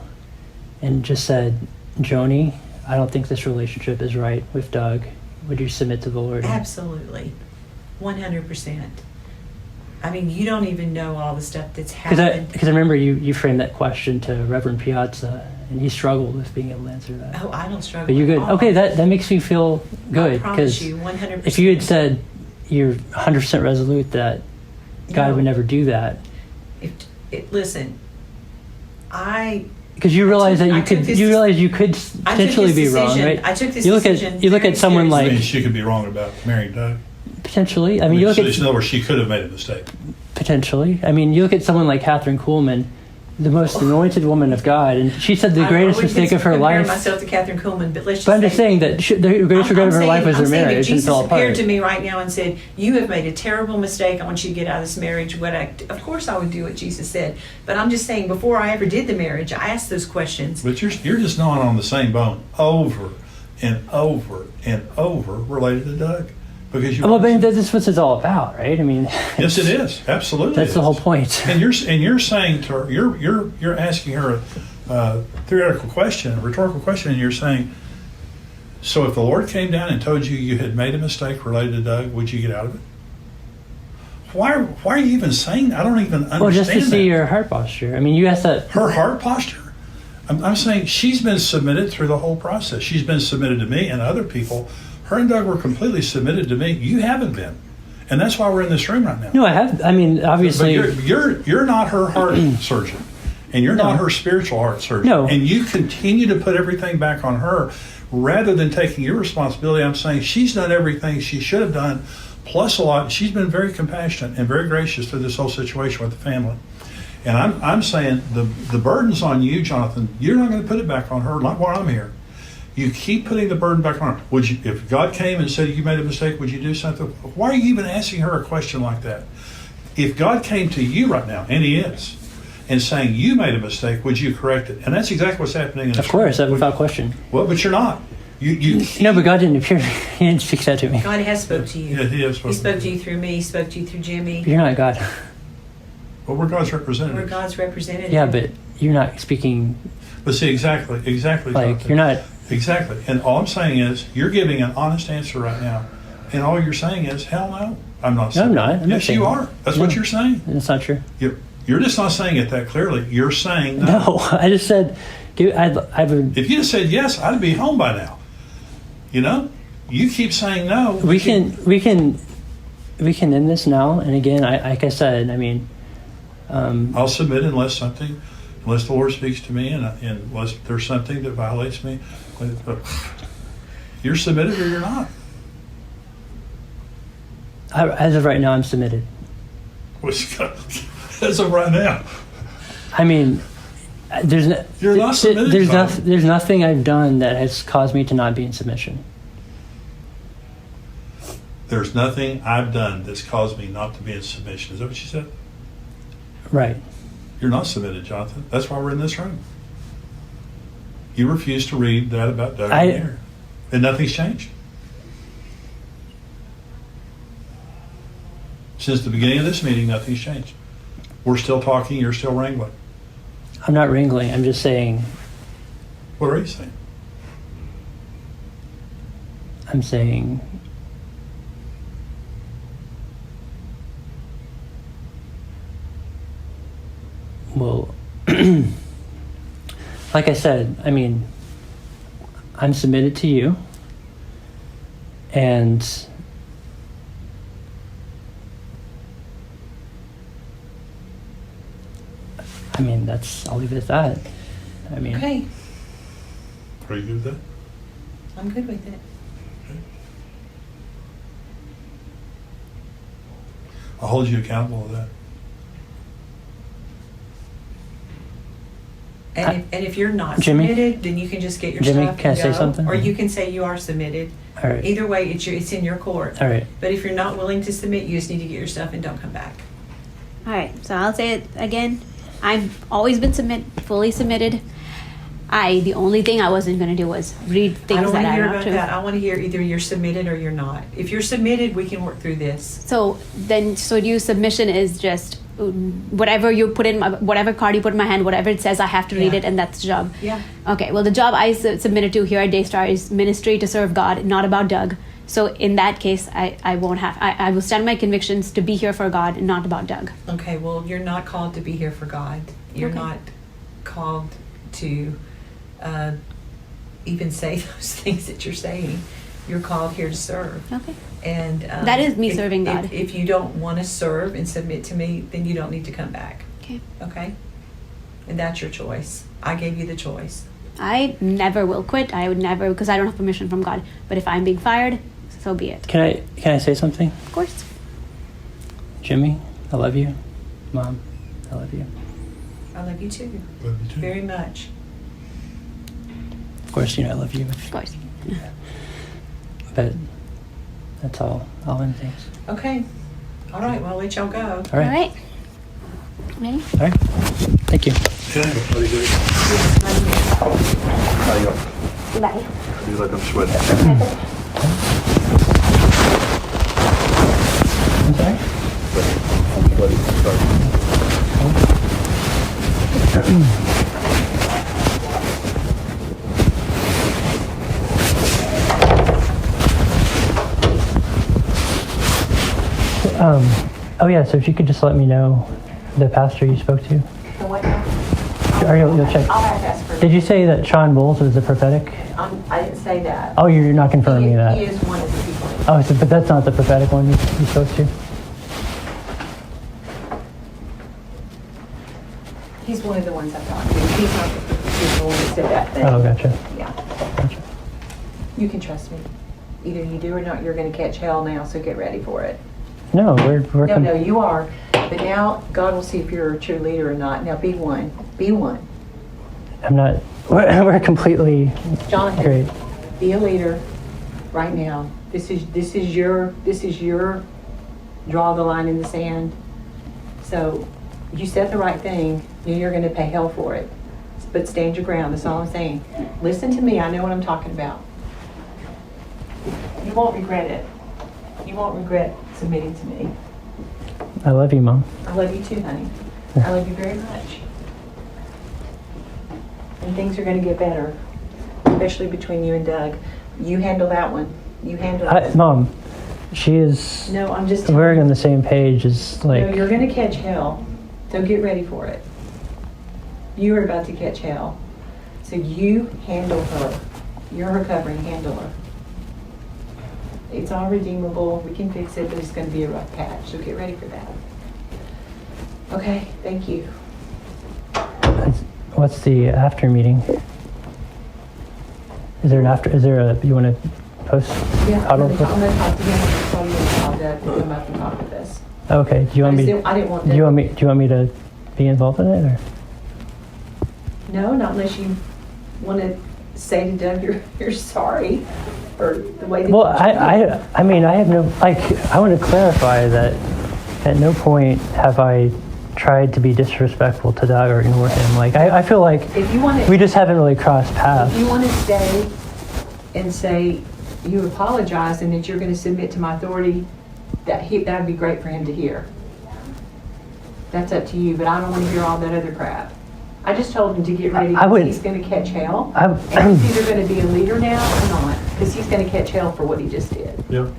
and just said, Joni, I don't think this relationship is right with Doug, would you submit to the Lord? Absolutely. 100%. I mean, you don't even know all the stuff that's Because happened. I remember you framed that question to Reverend Piazza, and he struggled with being able to answer that. Oh, I don't struggle. But you're good. at all. Okay, that makes me feel good. I promise Because you, 100%. if you had said you're 100% resolute that God No. would never do that, Listen, because you realize that I you took could, this- you realize you could I took potentially this be wrong, decision- right? I took this you look decision at you look very at someone I seriously. mean, like she could be wrong about marrying Doug. potentially. I mean, you look So at in other words, she could have made a mistake. potentially. I mean, you look at someone like Catherine Kuhlman, the most anointed woman of God, and she said the greatest I wouldn't mistake of her compare life. myself to Catherine Kuhlman, but let's just But I'm just say- saying that the greatest regret of her life was I'm her saying marriage if and Jesus fell appeared apart. to me right now and said, "You have made a terrible mistake. I want you to get out of this marriage." Of course, I would do what Jesus said. But I'm just saying, before I ever did the marriage, I asked those questions. But you're just gnawing on the same bone over and over and over related to Doug. Because you. Well, but that's what it's all about, right? I mean, Yes, it is. Absolutely. that's the whole point. And you're saying to her, you're asking her a theoretical question, a rhetorical question, and you're saying, so if the Lord came down and told you you had made a mistake related to Doug, would you get out of it? Why are you even saying that? I don't even understand. Well, just to see that. your heart posture. I mean, you asked that. Her heart posture. I'm saying she's been submitted through the whole process. She's been submitted to me and other people. Her and Doug were completely submitted to me. You haven't been, and that's why we're in this room right now. No, I have. I mean, obviously, But you're not her heart surgeon, and you're not her spiritual heart surgeon. No. And you continue to put everything back on her, rather than taking your responsibility. I'm saying she's done everything she should have done, plus a lot. She's been very compassionate and very gracious through this whole situation with the family. And I'm saying the burden's on you, Jonathan. You're not going to put it back on her, not while I'm here. You keep putting the burden back on her. Would you, if God came and said you made a mistake, would you do something? Why are you even asking her a question like that? If God came to you right now, and He is, and saying you made a mistake, would you correct it? And that's exactly what's happening in this of course, room. without question. Well, but you're not. You No, but God didn't appear. He didn't speak that to me. God has spoke to you. Yeah, He has He spoke to you through me. He spoke to you through Jimmy. You're not God. Well, we're God's representatives. We're God's representative. Yeah, but you're not speaking. But see, exactly. Like Jonathan. you're not. Exactly. And all I'm saying is, you're giving an honest answer right now. And all you're saying is, hell no. I'm not saying No, I'm not. I'm not yes, saying you that. are. That's No. what you're saying. It's not true. You're just not saying it that clearly. You're saying no. No, I just said, dude, I've. If you just said yes, I'd be home by now. You know? You keep saying no. We can end this now. And again, like I said, I mean, I'll submit unless the Lord speaks to me and unless there's something that violates me. You're submitted or you're not. as of right now, I'm submitted. As of right now. I mean, there's You're not submitted, there's nothing I've done that has caused me to not be in submission. There's nothing I've done that's caused me not to be in submission. Is that what you said? Right. You're not submitted, Jonathan. That's why we're in this room. You refuse to read that about Doug and Mary. And nothing's changed. Since the beginning of this meeting, nothing's changed. We're still talking, you're still wrangling. I'm not wrangling. I'm just saying. What are you saying? I'm saying. Well, like I said, I mean, I'm submitted to you, and I mean, I'll leave it at that. I mean, Okay, Are you good with that? I'm good with it. I'll hold you accountable to that. And if you're not Jimmy? submitted, then you can just get your Jimmy, stuff can I and say go. something? Or you can say you are submitted. all right, Either way, it's in your court. all right. But if you're not willing to submit, you just need to get your stuff and don't come back. All right, so I'll say it again. I've always been fully submitted. The only thing I wasn't going to do was read I things don't want that to are hear not about true. that. I want to hear either you're submitted or you're not. If you're submitted, we can work through this. So you submission is just whatever you put in, whatever card you put in my hand, whatever it says, I have to read Yeah. it, and that's the job. Yeah. Okay, well, the job I submitted to here at Daystar is ministry to serve God, not about Doug. So in that case, I won't have. I will stand my convictions to be here for God, and not about Doug. Okay, well, you're not called to be here for God. You're Okay. not called to even say those things that you're saying. You're called here to serve. Okay. And That is me serving God. If you don't want to serve and submit to me, then you don't need to come back. Okay. Okay? And that's your choice. I gave you the choice. I never will quit. I would never, because I don't have permission from God. But if I'm being fired, so be it. Can I say something? Of course. Jimmy, I love you. Mom, I love you. I love you too. Love you too. Very much. Of course, I love you. Of course. But that's all in things. Okay. All right, well, I'll let y'all go. All All right. right. Ready? All right. Thank you. Can I have a buddy good? How you going? Bye. You like I'm sweating. Oh yeah, so if you could just let me know the pastor you spoke to. The what now? Or you'll check. I'll have to ask for Did you say that Sean Bowles was the prophetic? I didn't say that. Oh, you're not confirming that. He is one of the people. Oh, so, but that's not the prophetic one you spoke to? He's one of the ones I talked to. He's not the one that said that thing. Oh, gotcha. Yeah. Gotcha. You can trust me. Either you do or not, you're going to catch hell now, so get ready for it. No, we're No, you are. But now God will see if you're a true leader or not. Now be one. Be one. I'm not. We're completely Jonathan, great. be a leader right now. This is your draw the line in the sand. So you said the right thing, and you're going to pay hell for it. But stand your ground. That's all I'm saying. Listen to me. I know what I'm talking about. You won't regret it. You won't regret submitting to me. I love you, Mom. I love you too, honey. I love you very much. And things are going to get better, especially between you and Doug. You handle that one. You handle it. Mom, she is. No, I'm just. We're on the same page. Is like. No, you're going to catch hell. So get ready for it. You are about to catch hell. So you handle her. You're her covering. Handle her. It's all redeemable. We can fix it, but it's going to be a rough patch. So get ready for that. Okay. Thank you. What's the after meeting? Is there an after? Is there a? You want to post? Yeah, I'm huddle? going to talk to him. I'm going to tell Doug to come up and talk with us. Okay. Do you want me? I didn't want. Do you want me? Do you want me to be involved in it, or? No, not unless you want to say to Doug you're sorry for the way that. Well, I mean, I have no like. I want to clarify that at no point have I tried to be disrespectful to Doug or ignore him. Like, I feel like if you want to, we just haven't really crossed paths. if you want to stay and say you apologize and that you're going to submit to my authority, that would be great for him to hear. That's up to you, but I don't want to hear all that other crap. I just told him to get ready because he's going to catch hell. And he's either going to be a leader now or not, because he's going to catch hell for what he just did. Yep.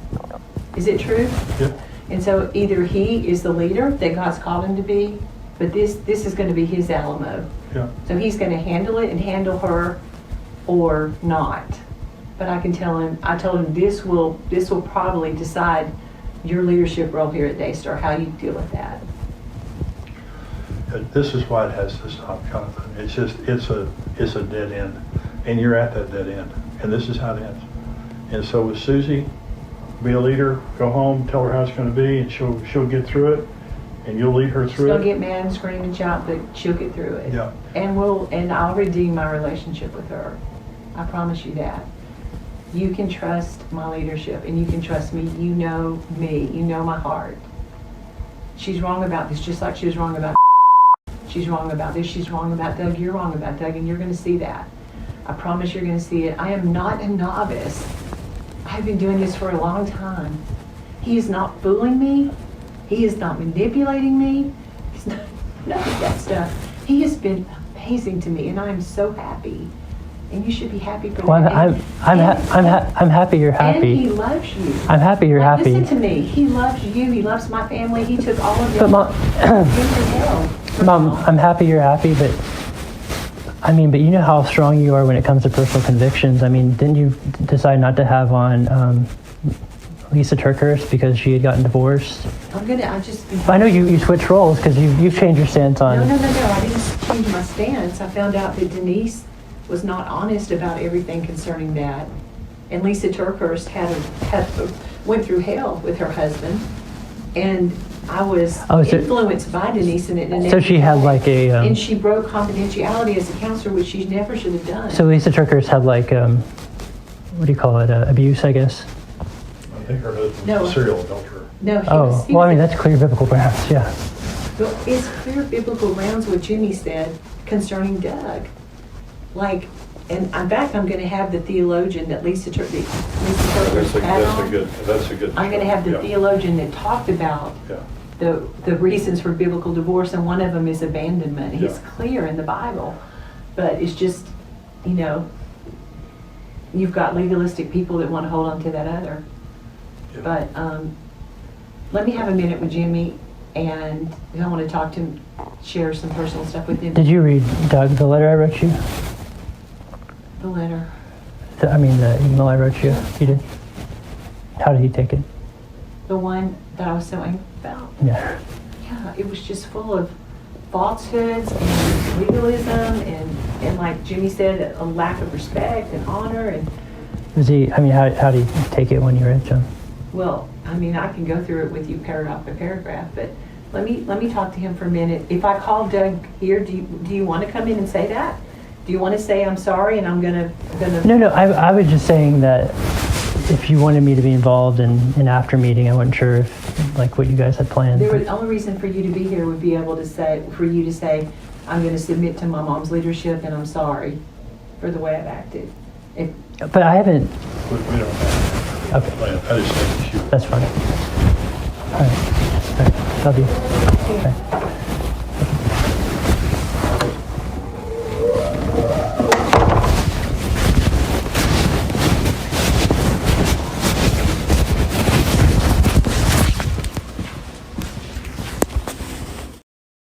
Is it true? Yep. And so either he is the leader that God's called him to be, but this is going to be his Alamo. Yeah. So he's going to handle it and handle her or not. But I can tell him, I told him this will probably decide your leadership role here at Daystar, how you deal with that. This is why it has to stop, Jonathan. It's just, it's a dead end. And you're at that dead end. And this is how it ends. And so with Susie, be a leader, go home, tell her how it's going to be, and she'll get through it, and you'll lead her through She'll it. get mad and scream and shout, but she'll get through it. Yeah. And I'll redeem my relationship with her. I promise you that. You can trust my leadership, and you can trust me. You know me. You know my heart. She's wrong about this, just like she was wrong about. She's wrong about this. She's wrong about Doug. You're wrong about Doug, and you're going to see that. I promise you're going to see it. I am not a novice. I've been doing this for a long time. He is not fooling me. He is not manipulating me. He's not none of that stuff. He has been amazing to me, and I am so happy. And you should be happy for Well, that. I'm happy you're happy. And he loves you. I'm happy you're Like, happy. Listen to me. He loves you. He loves my family. He took all of But them Mom, into hell. Mom, I'm happy you're happy, but I mean, but you know how strong you are when it comes to personal convictions. I mean, didn't you decide not to have on Lisa Turkhurst because she had gotten divorced? I I know you switched roles because you've changed your stance on. No. I didn't change my stance. I found out that Denise was not honest about everything concerning that. And Lisa Turkhurst went through hell with her husband. And I was influenced by Denise in it. So she had like a... and she broke confidentiality as a counselor, which she never should have done. So Lisa Turkhurst had like, what do you call it, abuse, I guess? I think her husband's a serial adulterer. No, he well, I was mean, that's clear biblical grounds, yeah. Well, it's clear biblical grounds what Jimmy said concerning Doug. Like, and in fact, I'm going to have the theologian that Lisa Turkhurst had on. That's a good. I'm going to have the theologian that talked about the reasons for biblical divorce, and one of them is abandonment. It's clear in the Bible, but it's just, you know, you've got legalistic people that want to hold on to that other. Yeah. But let me have a minute with Jimmy, and I want to talk to him, share some personal stuff with him. Did you read, Doug, the letter I wrote you? The letter. The email I wrote you. You did? How did he take it? The one that I was so angry about. Yeah. Yeah, it was just full of falsehoods and legalism and like Jimmy said, a lack of respect and honor. And Was he, I mean, how did he take it when you read it to him? well, I mean, I can go through it with you paragraph by paragraph, but let me talk to him for a minute. If I call Doug here, do you want to come in and say that? Do you want to say I'm sorry and I'm gonna? No. I was just saying that if you wanted me to be involved in an after meeting, I wasn't sure if like what you guys had planned. The only reason for you to be here would be able to say, for you to say, I'm going to submit to my mom's leadership and I'm sorry for the way I've acted. But I haven't. We don't have Okay. I just think you. That's fine. All right. Love you. Okay.